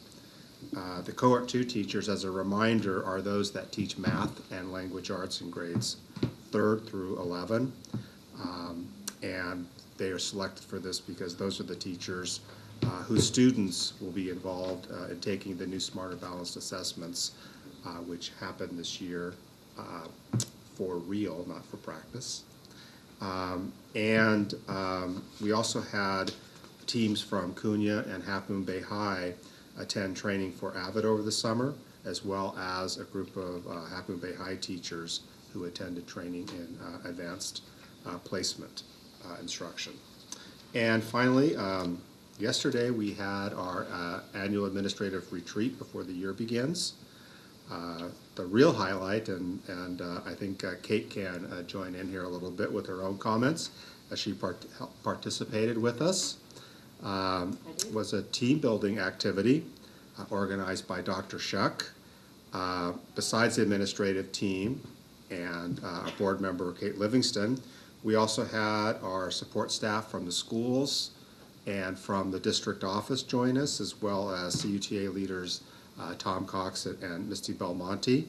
The cohort 2 teachers, as a reminder, are those that teach math and language arts in grades 3rd through 11. And they are selected for this because those are the teachers whose students will be involved in taking the new Smarter Balanced assessments, which happen this year for real, not for practice. We also had teams from Cunha and Half Moon Bay High attend training for AVID over the summer, as well as a group of Half Moon Bay High teachers who attended training in advanced placement instruction. And finally, yesterday we had our annual administrative retreat before the year begins. The real highlight, and I think Kate can join in here a little bit with her own comments as she participated with us, was a team building activity organized by Dr. Shuck. Besides the administrative team and our board member, Kate Livingston, we also had our support staff from the schools and from the district office join us, as well as CUTA leaders Tom Cox and Misty Belmonte.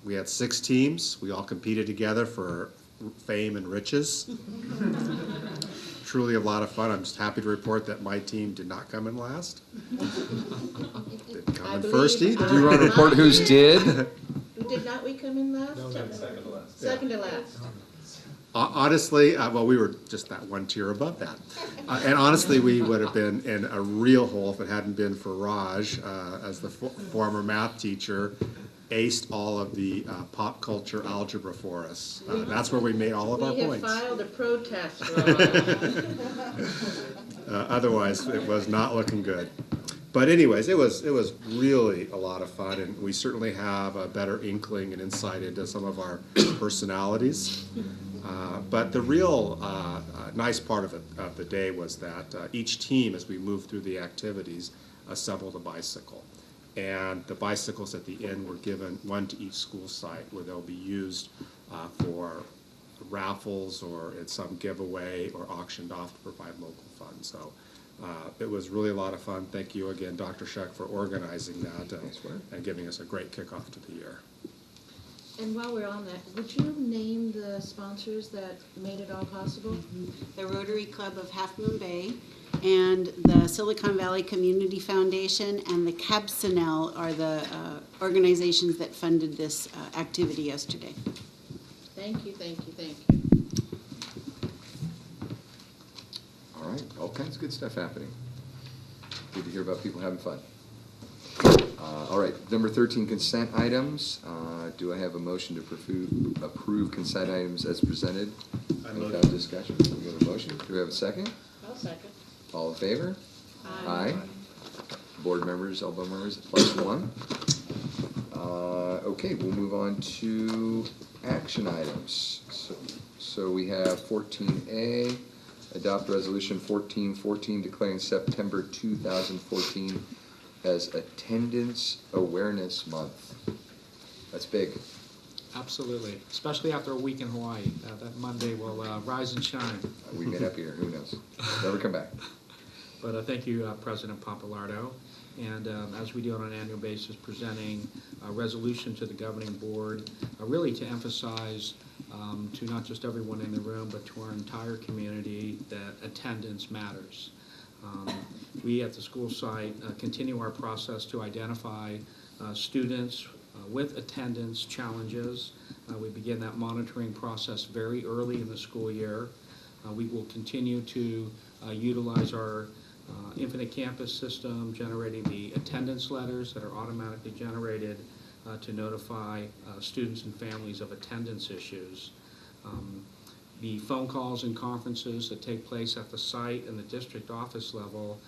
We had 6 teams. We all competed together for fame and riches. Truly a lot of fun. I'm just happy to report that my team did not come in last. Didn't come in first either. Do you want to report whose did? Did not we come in last? No, second to last. Second to last. Honestly, well, we were just that one tier above that. And honestly, we would have been in a real hole if it hadn't been for Raj, as the former math teacher, aced all of the pop culture algebra for us. That's where we made all of our points. We have filed a protest, Otherwise, it was not looking good. But anyways, it was really a lot of fun, and we certainly have a better inkling and insight into some of our personalities. But the real nice part of the day was that each team, as we moved through the activities, assembled a bicycle. And the bicycles at the end were given one to each school site, where they'll be used for raffles or at some giveaway or auctioned off to provide local funds. So it was really a lot of fun. Thank you again, Dr. Shuck, for organizing that and giving us a great kickoff to the year. And while we're on that, would you name the sponsors that made it all possible? The Rotary Club of Half Moon Bay, and the Silicon Valley Community Foundation and the CABSNL are the organizations that funded this activity yesterday. Thank you, thank you, thank you. All right, all kinds of good stuff happening. Good to hear about people having fun. All right, number 13, consent items. Do I have a motion to approve consent items as presented? Without discussion. We have a motion. Do we have a second? I'll second. All in favor? Aye. Board members, elbow members, +1. Okay, we'll move on to action items. So we have 14A, adopt resolution 1414 declaring September 2014 as Attendance Awareness Month. That's big. Absolutely, especially after a week in Hawaii. That Monday will rise and shine. We may not be here, who knows? Never come back. But thank you, President Papalardo. And as we do on an annual basis, presenting a resolution to the governing board, really to emphasize to not just everyone in the room, but to our entire community that attendance matters. We at the school site continue our process to identify students with attendance challenges. We begin that monitoring process very early in the school year. We will continue to utilize our Infinite Campus system, generating the attendance letters that are automatically generated to notify students and families of attendance issues. The phone calls and conferences that take place at the site and the district office level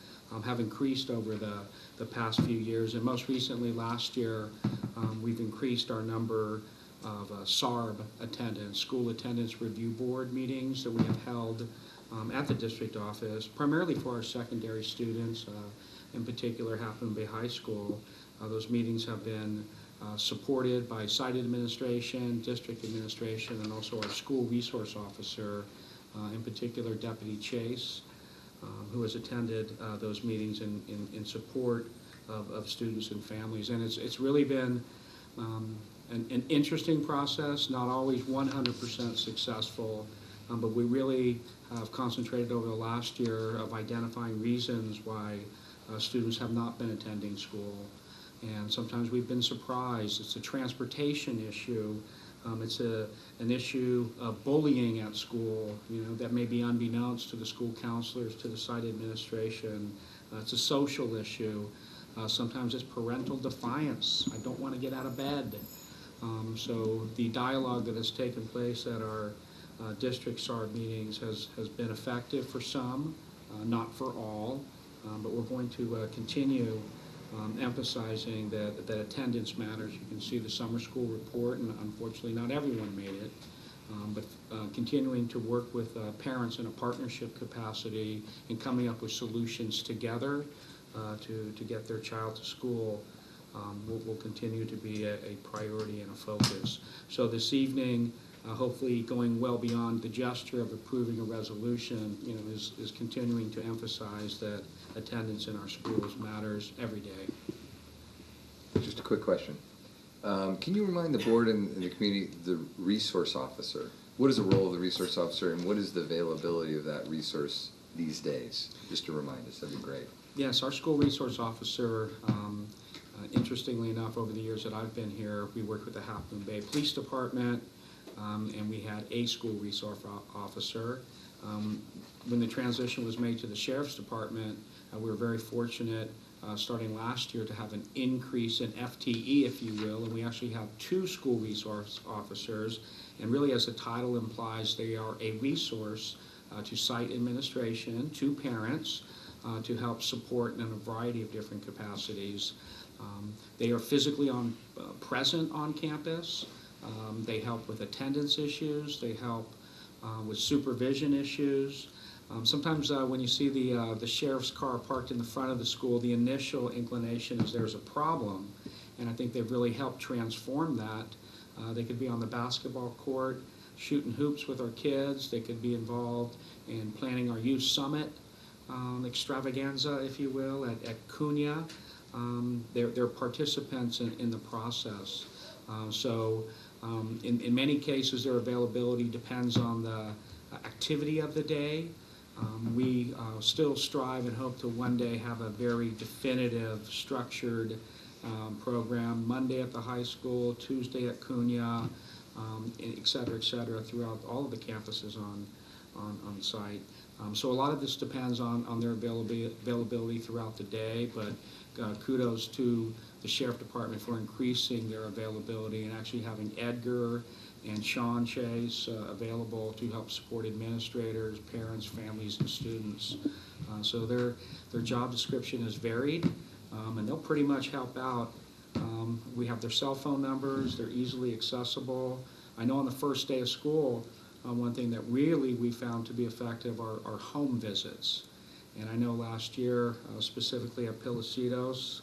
have increased over the past few years, and most recently last year we've increased our number of SARB attendance, School Attendance Review Board meetings that we have held at the district office, primarily for our secondary students, in particular Half Moon Bay High School. Those meetings have been supported by site administration, district administration, and also our school resource officer, in particular Deputy Chase, who has attended those meetings in support of students and families. And it's really been an interesting process, not always 100% successful, but we really have concentrated over the last year of identifying reasons why students have not been attending school. And sometimes we've been surprised. It's a transportation issue. It's an issue of bullying at school, that may be unbeknownst to the school counselors, to the site administration. It's a social issue. Sometimes it's parental defiance. I don't want to get out of bed. So the dialogue that has taken place at our district SARB meetings has been effective for some, not for all, but we're going to continue emphasizing that attendance matters. You can see the summer school report, and unfortunately not everyone made it, but continuing to work with parents in a partnership capacity and coming up with solutions together to get their child to school will continue to be a priority and a focus. So this evening, hopefully going well beyond the gesture of approving a resolution, is continuing to emphasize that attendance in our schools matters every day. Just a quick question. Can you remind the board and the community, the resource officer, what is the role of the resource officer and what is the availability of that resource these days? Just to remind us, that'd be great. Yes, our school resource officer, interestingly enough, over the years that I've been here, we worked with the Half Moon Bay Police Department, and we had a school resource officer. When the transition was made to the Sheriff's Department, we were very fortunate starting last year to have an increase in FTE, if you will, and we actually have 2 school resource officers, and really as the title implies, they are a resource to site administration, to parents, to help support in a variety of different capacities. They are physically present on campus. They help with attendance issues. They help with supervision issues. Sometimes when you see the sheriff's car parked in the front of the school, the initial inclination is there's a problem, and I think they've really helped transform that. They could be on the basketball court shooting hoops with our kids. They could be involved in planning our youth summit extravaganza, if you will, at Cunha. They're participants in the process. In many cases, their availability depends on the activity of the day. We still strive and hope to one day have a very definitive, structured program, Monday at the high school, Tuesday at Cunha, et cetera, throughout all of the campuses on site. So a lot of this depends on their availability throughout the day, but kudos to the Sheriff Department for increasing their availability and actually having Edgar and Sean Chase available to help support administrators, parents, families, and students. So their job description is varied, and they'll pretty much help out. We have their cell phone numbers, they're easily accessible. I know on the first day of school, one thing that really we found to be effective are home visits. And I know last year, specifically at Pilicitos,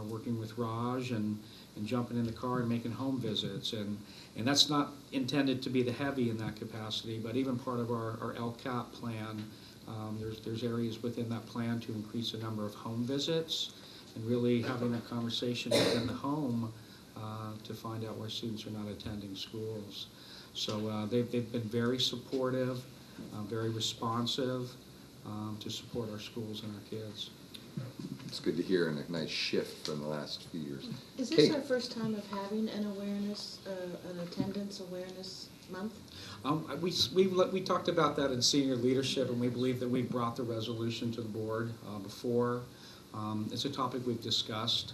working with Raj and jumping in the car and making home visits. And that's not intended to be the heavy in that capacity, but even part of our LCAP plan, there's areas within that plan to increase the number of home visits and really having that conversation within the home to find out where students are not attending schools. So they've been very supportive, very responsive to support our schools and our kids. It's good to hear, and a nice shift from the last few years. Is this our first time of having an awareness, an attendance awareness month? We talked about that in senior leadership, and we believe that we brought the resolution to the board before. It's a topic we've discussed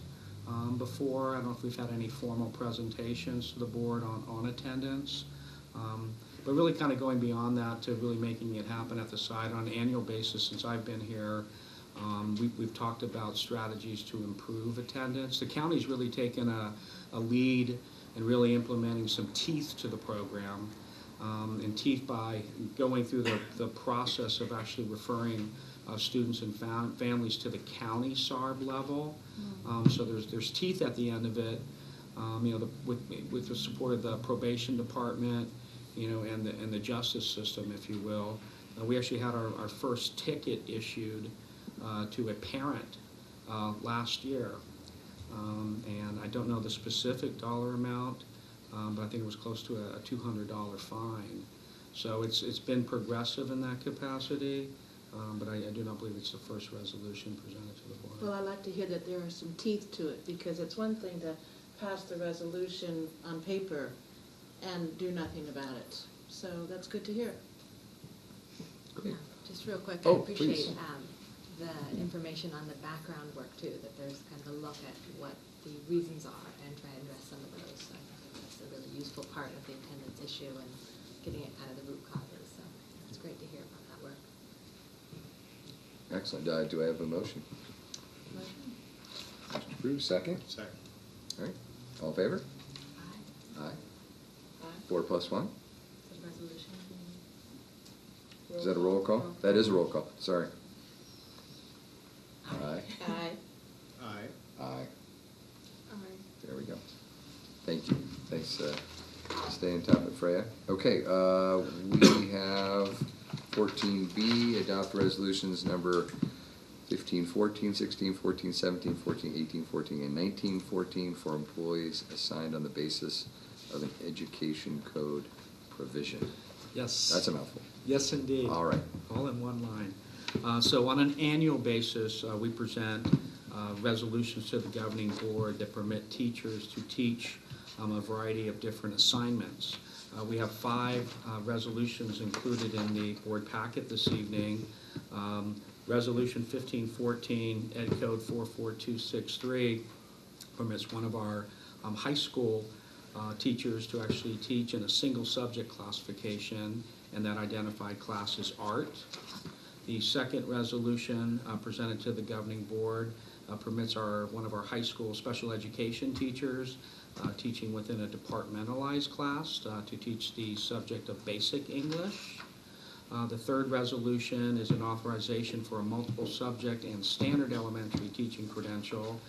before. I don't know if we've had any formal presentations to the board on attendance. But really kind of going beyond that to really making it happen at the site on an annual basis since I've been here. We've talked about strategies to improve attendance. The county's really taken a lead in really implementing some teeth to the program, and teeth by going through the process of actually referring students and families to the county SARB level. So there's teeth at the end of it, with the support of the probation department, and the justice system, if you will. We actually had our first ticket issued to a parent last year, and I don't know the specific dollar amount, but I think it was close to a $200 fine. So it's been progressive in that capacity, but I do not believe it's the first resolution presented to the board. Well, I like to hear that there are some teeth to it, because it's one thing to pass the resolution on paper and do nothing about it. So that's good to hear. Just real quick, Oh, I appreciate please. the information on the background work too, that there's kind of a look at what the reasons are and try and address some of those. So I think that's a really useful part of the attendance issue and getting at kind of the root causes. So it's great to hear about that work. Excellent. Do I have a motion? Mr. Drew, second? Second. All right. All in favor? Aye. 4+1. The resolution. Is that a roll call? That is a roll call. Sorry. Aye. Aye. Aye. Aye. There we go. Thank you. Thanks. Stay on top of Freya. Okay. We have 14B, adopt resolutions number 15, 14, 16, 14, 17, 14, 18, 14, and 19, 14 for employees assigned on the basis of an education code provision. Yes. That's a mouthful. Yes, indeed. All right. All in one line. So on an annual basis, we present resolutions to the governing board that permit teachers to teach a variety of different assignments. We have 5 resolutions included in the board packet this evening. Resolution 1514, Ed Code 44263, permits one of our high school teachers to actually teach in a single subject classification, and that identified class is art. The second resolution presented to the governing board permits one of our high school special education teachers teaching within a departmentalized class to teach the subject of basic English. The third resolution is an authorization for a multiple subject and standard elementary teaching credential.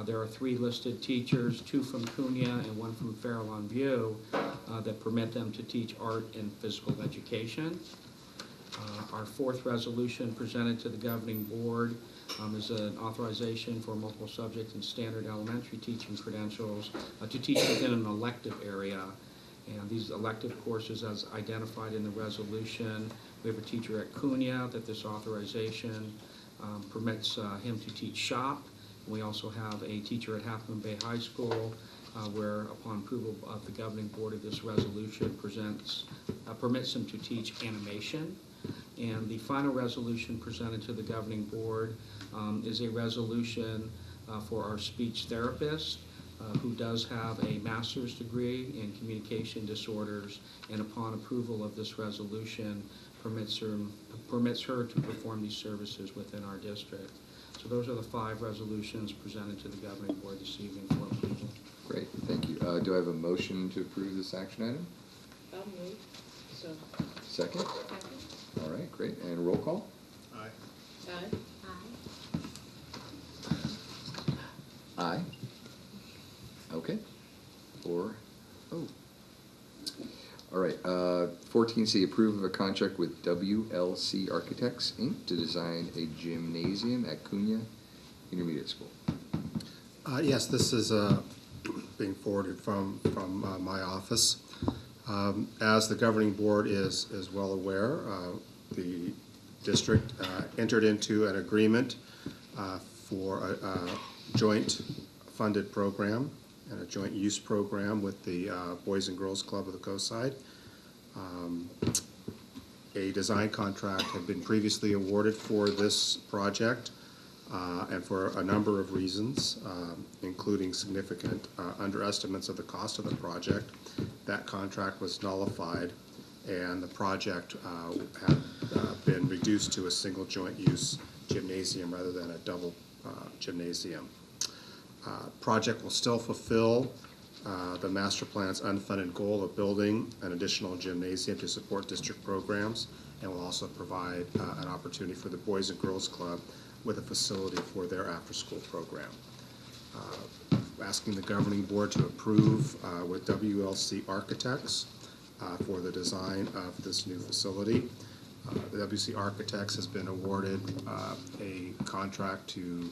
There are 3 listed teachers, 2 from Cunha and 1 from Farallon View, that permit them to teach art and physical education. Our fourth resolution presented to the governing board is an authorization for multiple subject and standard elementary teaching credentials to teach within an elective area. And these elective courses, as identified in the resolution, we have a teacher at Cunha that this authorization permits him to teach shop. We also have a teacher at Half Moon Bay High School where, upon approval of the governing board of this resolution, permits him to teach animation. And the final resolution presented to the governing board is a resolution for our speech therapist who does have a master's degree in communication disorders, and upon approval of this resolution, permits her to perform these services within our district. So those are the 5 resolutions presented to the governing board this evening for approval. Great, thank you. Do I have a motion to approve this action item? I'll move. So. Second? All right, great. And roll call? Aye. Aye. Aye. Okay. 4-0. All right, 14C, approve of a contract with WLC Architects, Inc. to design a gymnasium at Cunha Intermediate School. Yes, this is being forwarded from my office. As the governing board is well aware, the district entered into an agreement for a joint funded program and a joint use program with the Boys and Girls Club of the Coast Side. A design contract had been previously awarded for this project, and for a number of reasons, including significant underestimates of the cost of the project. That contract was nullified, and the project had been reduced to a single joint use gymnasium rather than a double gymnasium. Project will still fulfill the master plan's unfunded goal of building an additional gymnasium to support district programs, and will also provide an opportunity for the Boys and Girls Club with a facility for their after-school program. Asking the governing board to approve with WLC Architects for the design of this new facility. The WLC Architects has been awarded a contract to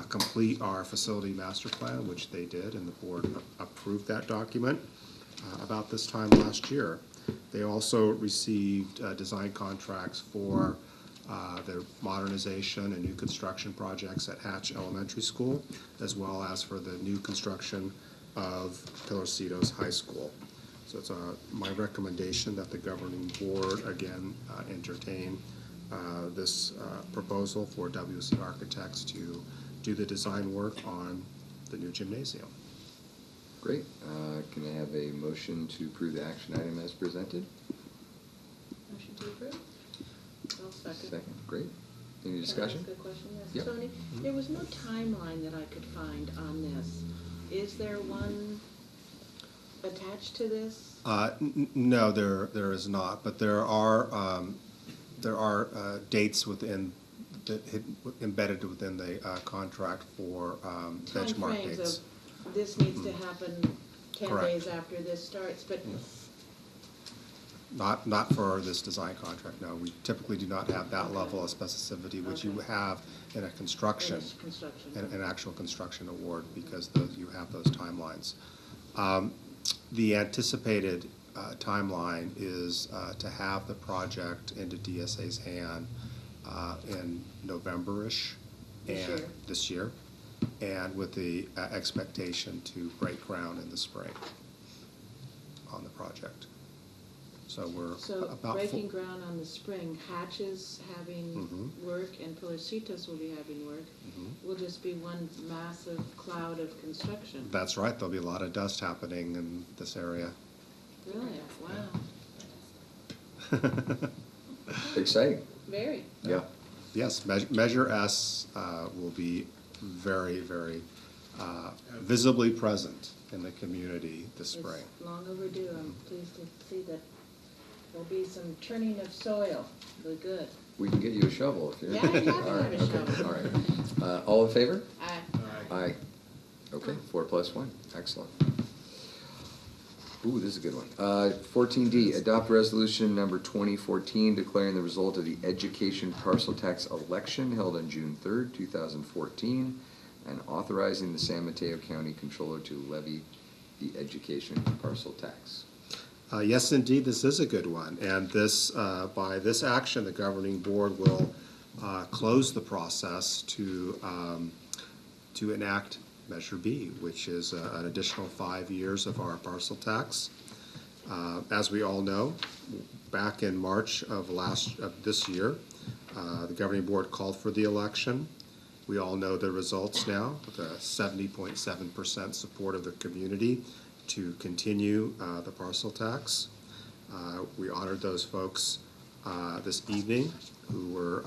complete our facility master plan, which they did, and the board approved that document about this time last year. They also received design contracts for their modernization and new construction projects at Hatch Elementary School, as well as for the new construction of Pilarcitos High School. So it's my recommendation that the governing board again entertain this proposal for WC Architects to do the design work on the new gymnasium. Great. Can I have a motion to approve the action item as presented? Motion to approve? I'll second. Second. Great. Any discussion? Can I ask a question? Yes. Yep. Tony, there was no timeline that I could find on this. Is there one attached to this? No, there is not, but there are dates within embedded within the contract for benchmark Timeframes dates. of this needs to happen 10 Correct. days after this starts, but Not for this design contract, no. We typically do not have that level of specificity, which you have in a construction, an actual construction award, because you have those timelines. The anticipated timeline is to have the project into DSA's hand in November-ish this year, and with the expectation to break ground in the spring on the project. So we're about breaking ground on the spring, Hatches having work and Pilarcitos will be having work. Will just be one massive cloud of construction. That's right. There'll be a lot of dust happening in this area. Really? Wow. Exciting. Very. Yeah. Yes, Measure S will be very, very visibly present in the community this spring. It's long overdue. I'm pleased to see that there'll be some turning of soil. Really good. We can get you a shovel if you're. Yeah, I have All right, a okay, shovel. all right. All in favor? Aye. Aye. Okay, 4+1. Excellent. Ooh, this is a good one. 14D, adopt resolution number 2014 declaring the result of the education parcel tax election held on June 3rd, 2014, and authorizing the San Mateo County Controller to levy the education parcel tax. Yes, indeed, this is a good one. And this, by this action, the governing board will close the process to enact Measure B, which is an additional 5 years of our parcel tax. As we all know, back in March of this year, the governing board called for the election. We all know the results now, with a 70.7% support of the community to continue the parcel tax. We honored those folks this evening who were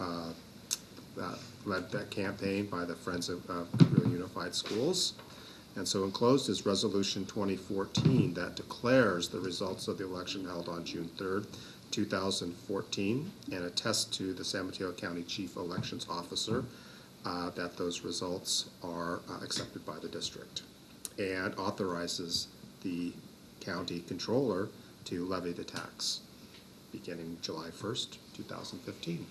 led that campaign by the Friends of Cabrillo Unified Schools. And so enclosed is Resolution 2014 that declares the results of the election held on June 3rd, 2014, and attests to the San Mateo County Chief Elections Officer that those results are accepted by the district, and authorizes the county controller to levy the tax beginning July 1st, 2015.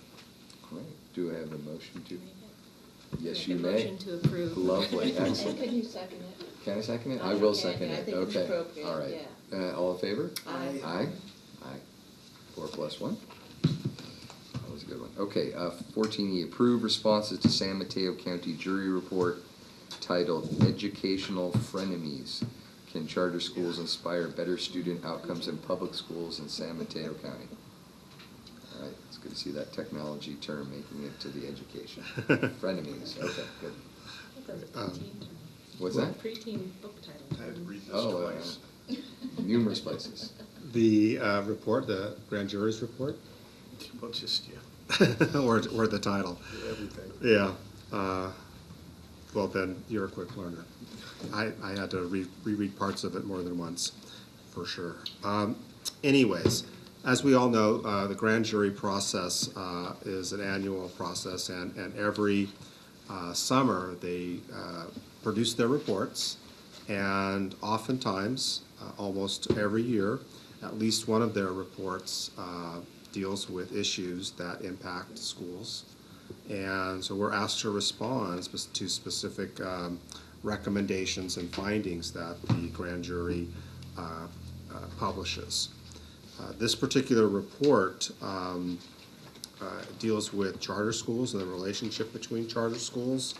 Great. Do I have a motion to? Yes, Make you a may. motion to approve. Lovely, excellent. Can you second it? Can I second it? I Okay, will second I it. think it's Okay. appropriate, All right. yeah. All in favor? Aye. Aye. Aye. 4 plus 1. That was a good one. Okay, 14E, approve responses to San Mateo County jury report titled Educational Frenemies. Can charter schools inspire better student outcomes in public schools in San Mateo County? All right, it's good to see that technology term making it to the education. Frenemies, okay, good. What's that? Preteen book title. I had to read this Oh, twice. numerous places. The report, the grand jury's report? Well, just, yeah, or the title. everything. Yeah. Well, then, you're a quick learner. I had to reread parts of it more than once, for sure. Anyways, as we all know, the grand jury process is an annual process, and every summer they produce their reports, and oftentimes, almost every year, at least one of their reports deals with issues that impact schools. And so we're asked to respond to specific recommendations and findings that the grand jury publishes. This particular report deals with charter schools and the relationship between charter schools,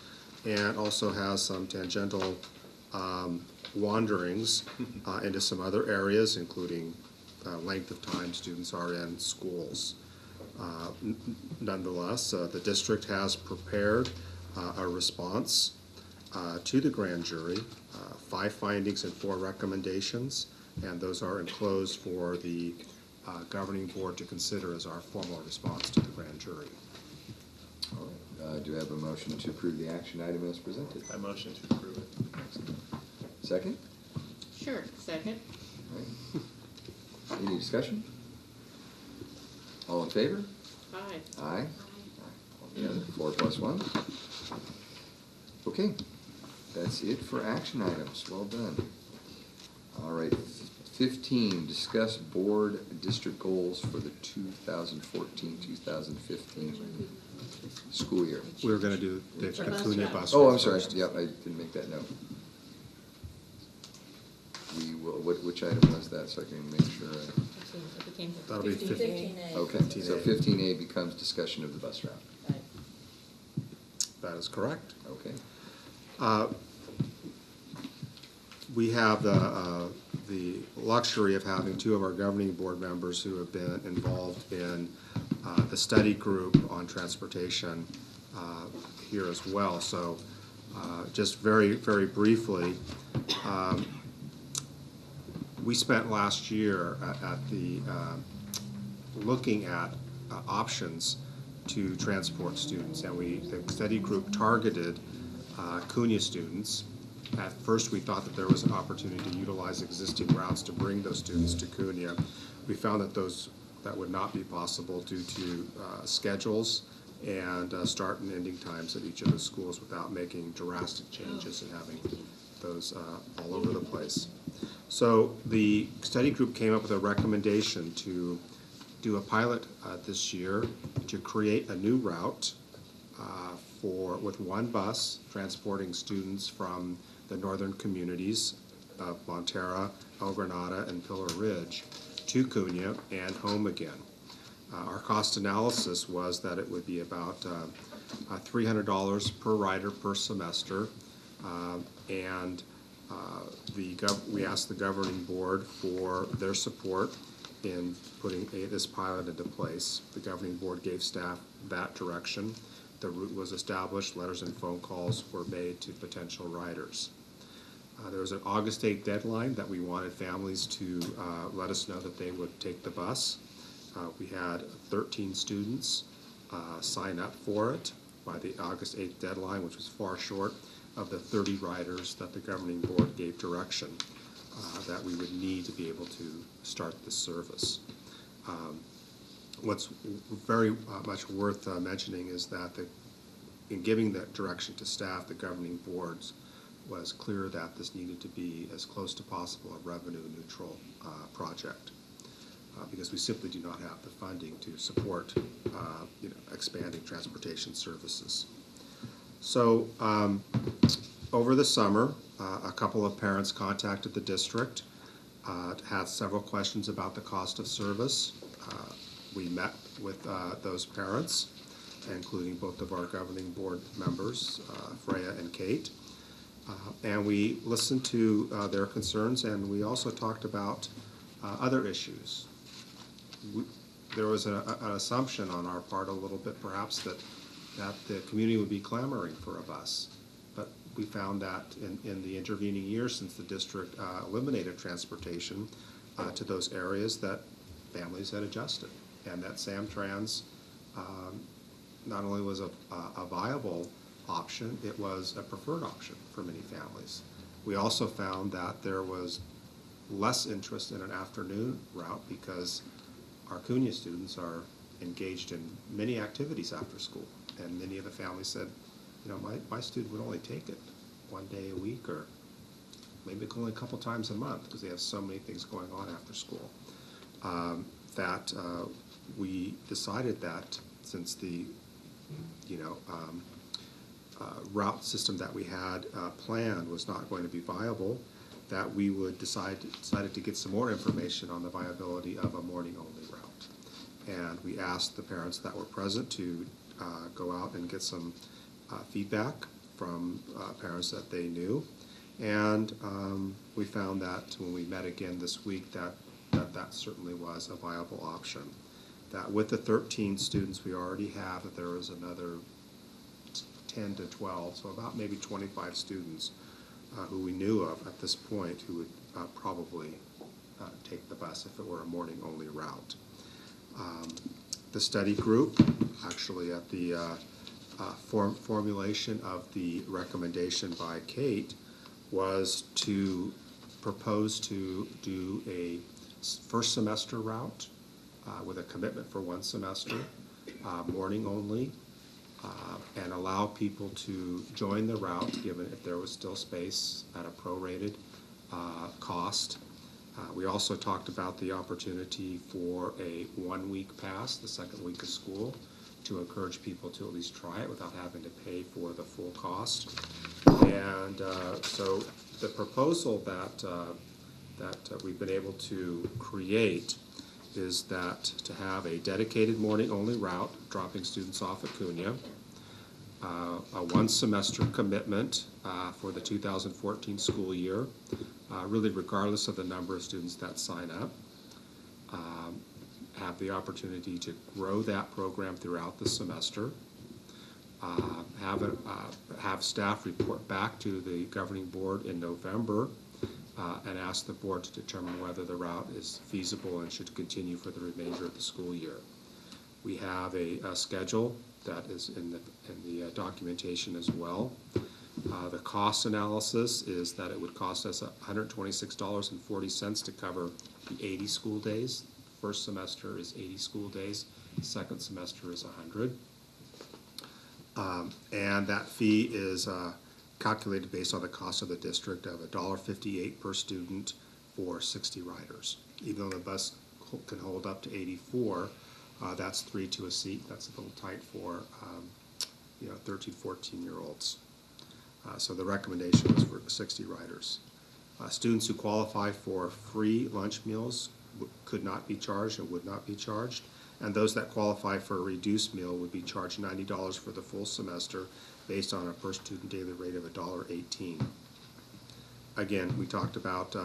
and also has some tangential wanderings into some other areas, including length of time students are in schools. Nonetheless, the district has prepared a response to the grand jury, 5 findings and 4 recommendations, and those are enclosed for the governing board to consider as our formal response to the grand jury. All right, do I have a motion to approve the action item as presented? I motion to approve it. Second? Sure, second. All right. Any discussion? All in favor? Aye. Aye. All together, 4 plus 1. Okay, that's it for action items. Well done. All right, 15, discuss board district goals for the 2014-2015 school year. We were going to do the Cunha bus. Oh, I'm route sorry. first. Yep, I didn't make that note. We will, which item was that, so I can make sure That'll be 15A. Okay, so 15A becomes discussion of the bus route. Right. That is correct. Okay. We have the luxury of having 2 of our governing board members who have been involved in the study group on transportation here as well. So just very, very briefly, we spent last year at the looking at options to transport students, and the study group targeted Cunha students. At first, we thought that there was an opportunity to utilize existing routes to bring those students to Cunha. We found that that would not be possible due to schedules and start and ending times at each of the schools without making drastic changes and having those all over the place. So the study group came up with a recommendation to do a pilot this year to create a new route with 1 bus transporting students from the northern communities of Montera, El Granada, and Pillar Ridge to Cunha and home again. Our cost analysis was that it would be about $300 per rider per semester, and we asked the governing board for their support in putting this pilot into place. The governing board gave staff that direction. The route was established, letters and phone calls were made to potential riders. There was an August 8th deadline that we wanted families to let us know that they would take the bus. We had 13 students sign up for it by the August 8th deadline, which was far short of the 30 riders that the governing board gave direction that we would need to be able to start the service. What's very much worth mentioning is that in giving that direction to staff, the governing boards was clear that this needed to be as close to possible a revenue neutral project because we simply do not have the funding to support expanding transportation services. So over the summer, a couple of parents contacted the district, had several questions about the cost of service. We met with those parents, including both of our governing board members, Freya and Kate. And we listened to their concerns, and we also talked about other issues. There was an assumption on our part a little bit, perhaps, that the community would be clamoring for a bus. But we found that in the intervening years since the district eliminated transportation to those areas, that families had adjusted, and that Samtrans not only was a viable option, it was a preferred option for many families. We also found that there was less interest in an afternoon route because our Cunha students are engaged in many activities after school, and many of the families said, my student would only take it one day a week or maybe only a couple times a month because they have so many things going on after school. We decided that since the route system that we had planned was not going to be viable, that we would decided to get some more information on the viability of a morning-only route. And we asked the parents that were present to go out and get some feedback from parents that they knew. And we found that when we met again this week that certainly was a viable option. That with the 13 students we already have, that there was another 10 to 12, so about maybe 25 students who we knew of at this point who would probably take the bus if it were a morning-only route. The study group, actually at the formulation of the recommendation by Kate, was to propose to do a first semester route with a commitment for one semester, morning only, and allow people to join the route given if there was still space at a prorated cost. We also talked about the opportunity for a 1 week pass, the second week of school, to encourage people to at least try it without having to pay for the full cost. And so the proposal that we've been able to create is that to have a dedicated morning-only route, dropping students off at Cunha, a one-semester commitment for the 2014 school year, really regardless of the number of students that sign up, have the opportunity to grow that program throughout the semester, have staff report back to the governing board in November, and ask the board to determine whether the route is feasible and should continue for the remainder of the school year. We have a schedule that is in the documentation as well. The cost analysis is that it would cost us $126.40 to cover the 80 school days. First semester is 80 school days. Second semester is 100. And that fee is calculated based on the cost of the district of $1.58 per student for 60 riders. Even though the bus can hold up to 84, that's 3 to a seat. That's a little tight for 13, 14-year-olds. So the recommendation was for 60 riders. Students who qualify for free lunch meals could not be charged and would not be charged. And those that qualify for a reduced meal would be charged $90 for the full semester based on a per student daily rate of $1.18. Again, we talked about,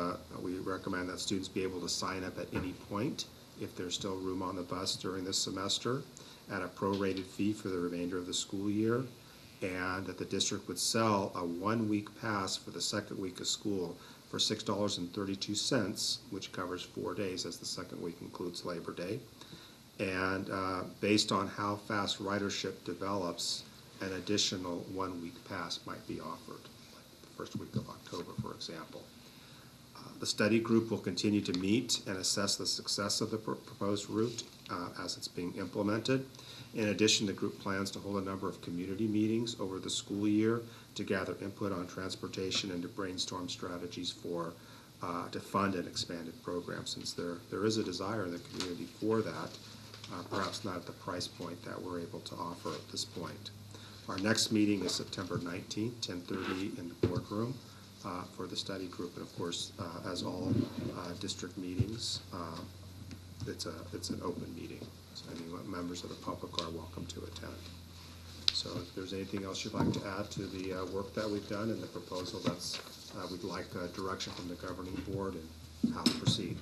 we recommend that students be able to sign up at any point if there's still room on the bus during this semester at a prorated fee for the remainder of the school year, and that the district would sell a 1-week pass for the second week of school for $6.32, which covers 4 days, as the second week includes Labor Day. And based on how fast ridership develops, an additional 1-week pass might be offered, like the first week of October, for example. The study group will continue to meet and assess the success of the proposed route as it's being implemented. In addition, the group plans to hold a number of community meetings over the school year to gather input on transportation and to brainstorm strategies for to fund an expanded program, since there is a desire in the community for that, perhaps not at the price point that we're able to offer at this point. Our next meeting is September 19th, 10:30 in the boardroom for the study group, and of course, as all district meetings, it's an open meeting. So any members of the public are welcome to attend. So if there's anything else you'd like to add to the work that we've done and the proposal, that's we'd like direction from the governing board and how to proceed.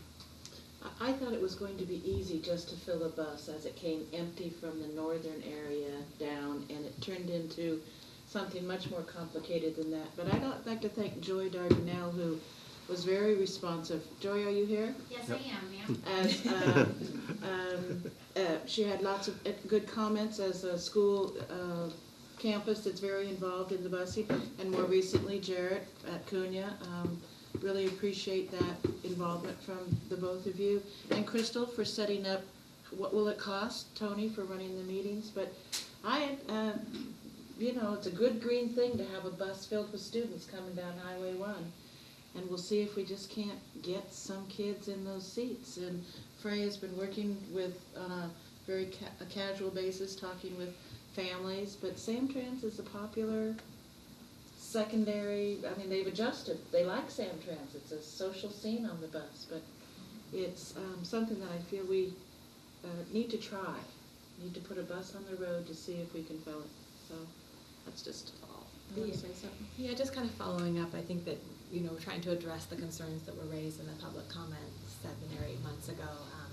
I thought it was going to be easy just to fill a bus as it came empty from the northern area down, and it turned into something much more complicated than that. But I'd like to thank Joy Dardanelle, who was very responsive. Joy, are you here? Yes, I am, ma'am. She had lots of good comments as a school campus that's very involved in the busing, and more recently Jarrett at Cunha. Really appreciate that involvement from the both of you. And Crystal for setting up, what will it cost, Tony, for running the meetings? But you know, it's a good green thing to have a bus filled with students coming down Highway 1. And we'll see if we just can't get some kids in those seats. And Frey has been working with, on a very casual basis, talking with families. But Samtrans is a popular secondary, I mean, they've adjusted. They like Samtrans. It's a social scene on the bus. But it's something that I feel we need to try. Need to put a bus on the road to see if we can fill it. So that's just all. You want to say something? Yeah, just kind of following up, I think that, you know, we're trying to address the concerns that were raised in the public comments 7 or 8 months ago.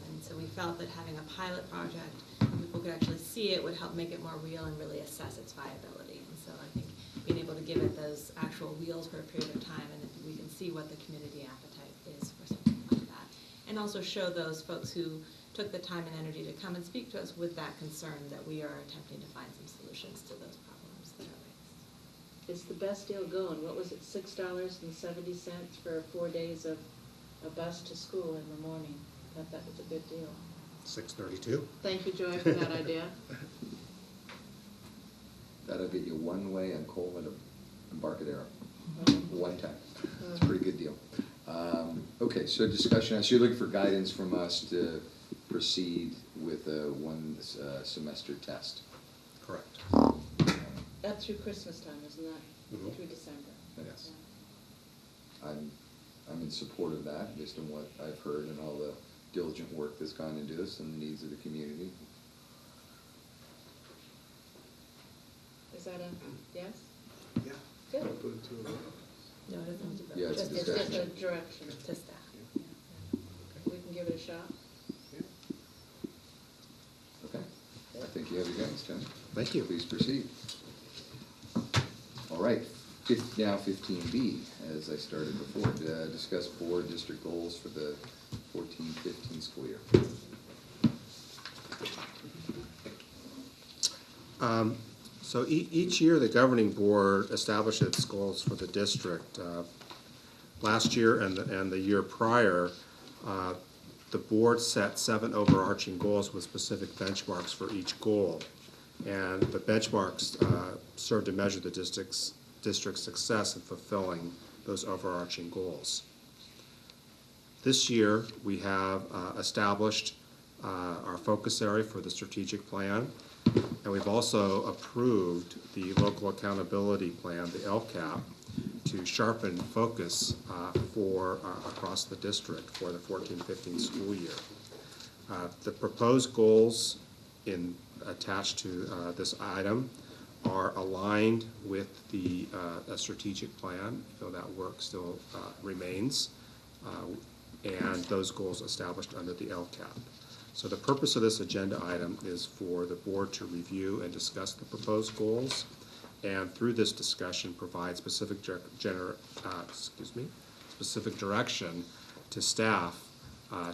And so we felt that having a pilot project, people could actually see it, would help make it more real and really assess its viability. And so I think being able to give it those actual wheels for a period of time, and if we can see what the community appetite is for something like that. And also show those folks who took the time and energy to come and speak to us with that concern that we are attempting to find some solutions to those problems that are raised. It's the best deal going. What was it, $6.70 for 4 days of a bus to school in the morning? I thought that was a good deal. $6.32. Thank you, Joy, for that idea. That'll get you one way on Coleman to Embarcadero, one time. It's a pretty good deal. Okay, so discussion, so you're looking for guidance from us to proceed with a one semester test. Correct. That's through Christmas time, isn't that? Mhm. Through December. Yes. I'm in support of that, based on what I've heard and all the diligent work that's gone into this and the needs of the community. Is that a yes? Yeah. Good. I'll put it to a vote. No, it doesn't have to vote. Yeah, it's a It's just a discussion. direction. To staff. We can give it a shot. Okay, I think you have your guidance, Tony. Thank you. Please proceed. All right, now 15B, as I started before, to discuss board district goals for the 14-15 school year. So each year, the governing board establishes its goals for the district. Last year and the year prior, the board set 7 overarching goals with specific benchmarks for each goal. And the benchmarks serve to measure the district's success in fulfilling those overarching goals. This year, we have established our focus area for the strategic plan, and we've also approved the local accountability plan, the LCAP, to sharpen focus for across the district for the 14-15 school year. The proposed goals attached to this item are aligned with the strategic plan, though that work still remains, and those goals established under the LCAP. So the purpose of this agenda item is for the board to review and discuss the proposed goals, and through this discussion provide specific specific direction to staff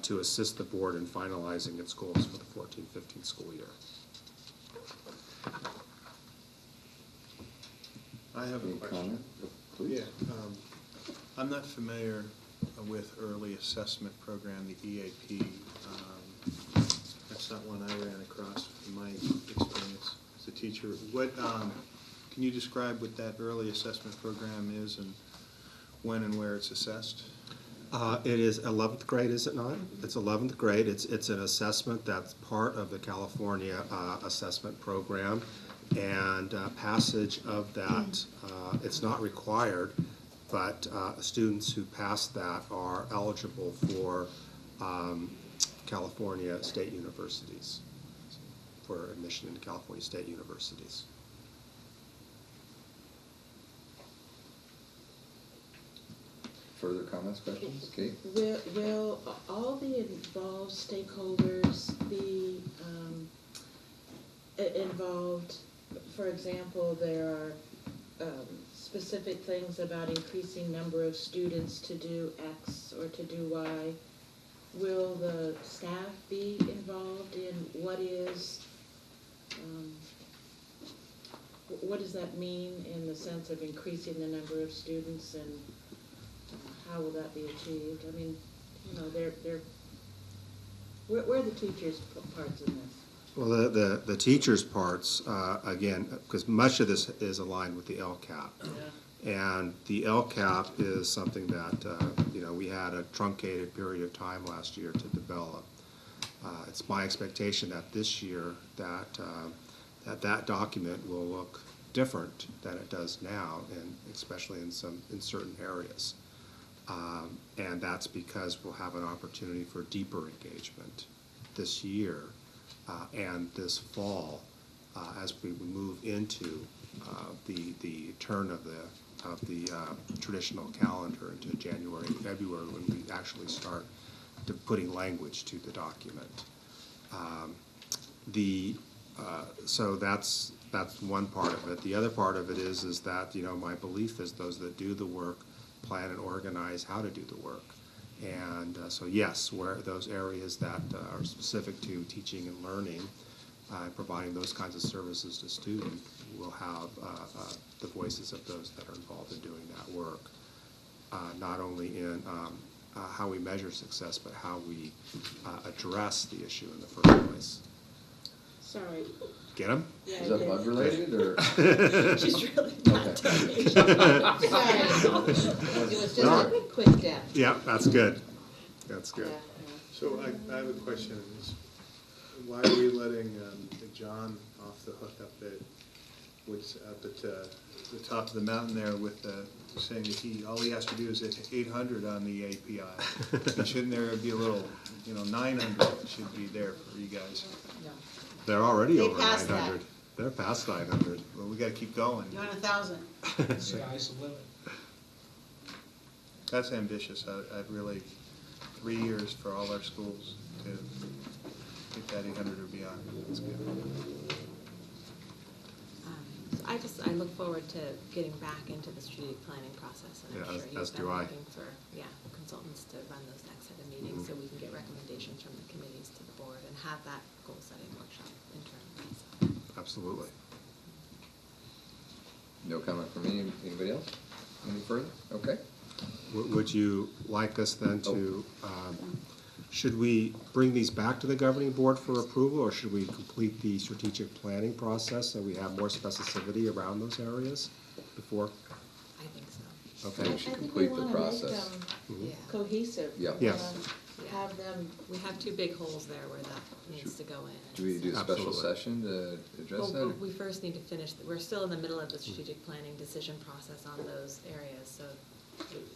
to assist the board in finalizing its goals for the 14-15 school year. I have a question. Yeah, I'm not familiar with early assessment program, the EAP. That's not one I ran across in my experience as a teacher. What can you describe what that early assessment program is and when and where it's assessed? It is 11th grade, is it not? It's 11th grade. It's an assessment that's part of the California assessment program, and passage of that, it's not required, but students who pass that are eligible for California state universities, for admission into California state universities. Further comments, questions? Kate? Will all the involved stakeholders be involved? For example, there are specific things about increasing number of students to do X or to do Y. Will the staff be involved in what does that mean in the sense of increasing the number of students, and how will that be achieved? I mean, you know, where are the teachers' parts in this? Well, the teachers' parts, again, because much of this is aligned with the LCAP. Yeah. And the LCAP is something that, you know, we had a truncated period of time last year to develop. It's my expectation that this year that document will look different than it does now, and especially in certain areas. And that's because we'll have an opportunity for deeper engagement this year and this fall as we move into the turn of the traditional calendar into January and February, when we actually start putting language to the document. So that's one part of it. The other part of it is that, you know, my belief is those that do the work plan and organize how to do the work. And so yes, where those areas that are specific to teaching and learning, providing those kinds of services to students, will have the voices of those that are involved in doing that work, not only in how we measure success, but how we address the issue in the first place. Sorry. Get them? Yeah, is that bug related or? She's really not telling me. It was just a quick death. Yeah, that's good. That's good. So I have a question. Why are we letting John off the hook up at the top of the mountain there with saying that all he has to do is hit 800 on the API? And shouldn't there be a little, 900 should be there for you guys? No. They're already over passed 900. that. They're past 900. Well, we got to keep going. You want 1,000? Sky's the limit. That's ambitious. I'd really 3 years for all our schools to get that 800 or beyond. That's good. I look forward to getting back into the strategic planning process, and I'm sure as you've do been I. looking for consultants to run those next set of meetings, so we can get recommendations from the committees to the board and have that goal setting workshop internally. So. Absolutely. No comment from me. Anybody else? Any further? Okay. Would you like us then to, should we bring these back to the governing board for approval, or should we complete the strategic planning process so we have more specificity around those areas before? I think Okay. We should I think complete we the wanna make process. them Yeah. cohesive. Yep. Yes. Have them, We have two big holes there where that needs to go in. Do we do a special Absolutely. session to address Well, that? we first need to finish, we're still in the middle of the strategic planning decision process on those areas, so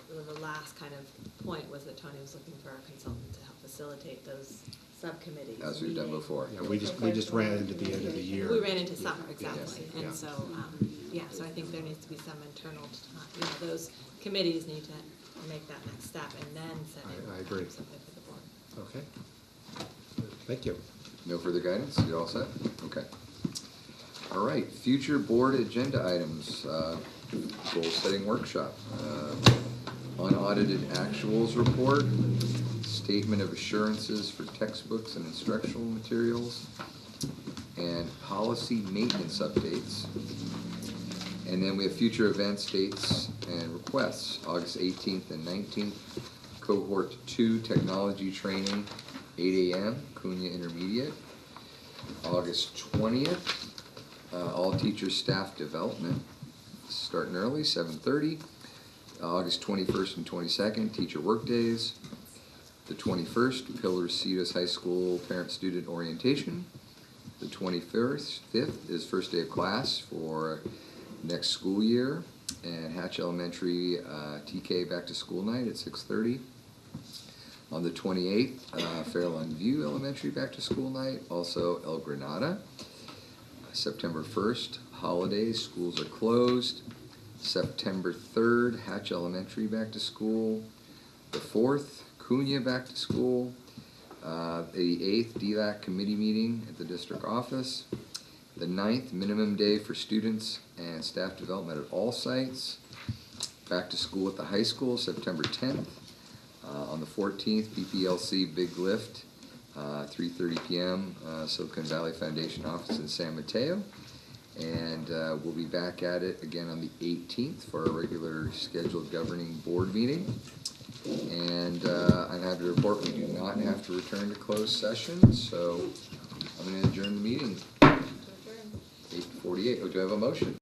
the last kind of point was that Tony was looking for a consultant to help facilitate those subcommittees. As we've done meeting. before. Yeah, we just ran into the end of the year. We ran into summer, exactly, Yeah. and so, so I think there needs to be some internal, those committees need to make that next step and then set it. I agree. Something for the board. Okay. Thank you. No further guidance? You're all set? Okay. All right, future board agenda items, goal-setting workshop, unaudited actuals report, statement of assurances for textbooks and instructional materials, and policy maintenance updates. And then we have future events, dates, and requests, August 18th and 19th, Cohort 2 Technology Training, 8 a.m., Cunha Intermediate. August 20th, All Teacher Staff Development, starting early, 7:30. August 21st and 22nd, Teacher Workdays. The 21st, Pillars Cetus High School Parent-Student Orientation. The 25th is first day of class for next school year. And Hatch Elementary TK Back to School Night at 6:30. On the 28th, Fairlawn View Elementary Back to School Night, also El Granada. September 1st, holidays, schools are closed. September 3rd, Hatch Elementary Back to School. The 4th, Cunha Back to School. The 8th, DLAC Committee Meeting at the district office. The 9th, minimum day for students and staff development at all sites. Back to school at the high school, September 10th. On the 14th, PPLC Big Lift, 3:30 p.m., Silicon Valley Foundation office in San Mateo. And we'll be back at it again on the 18th for our regular scheduled governing board meeting. And I'm happy to report we do not have to return to closed session, so I'm going to adjourn the meeting. 8:48. Oh, do I have a motion?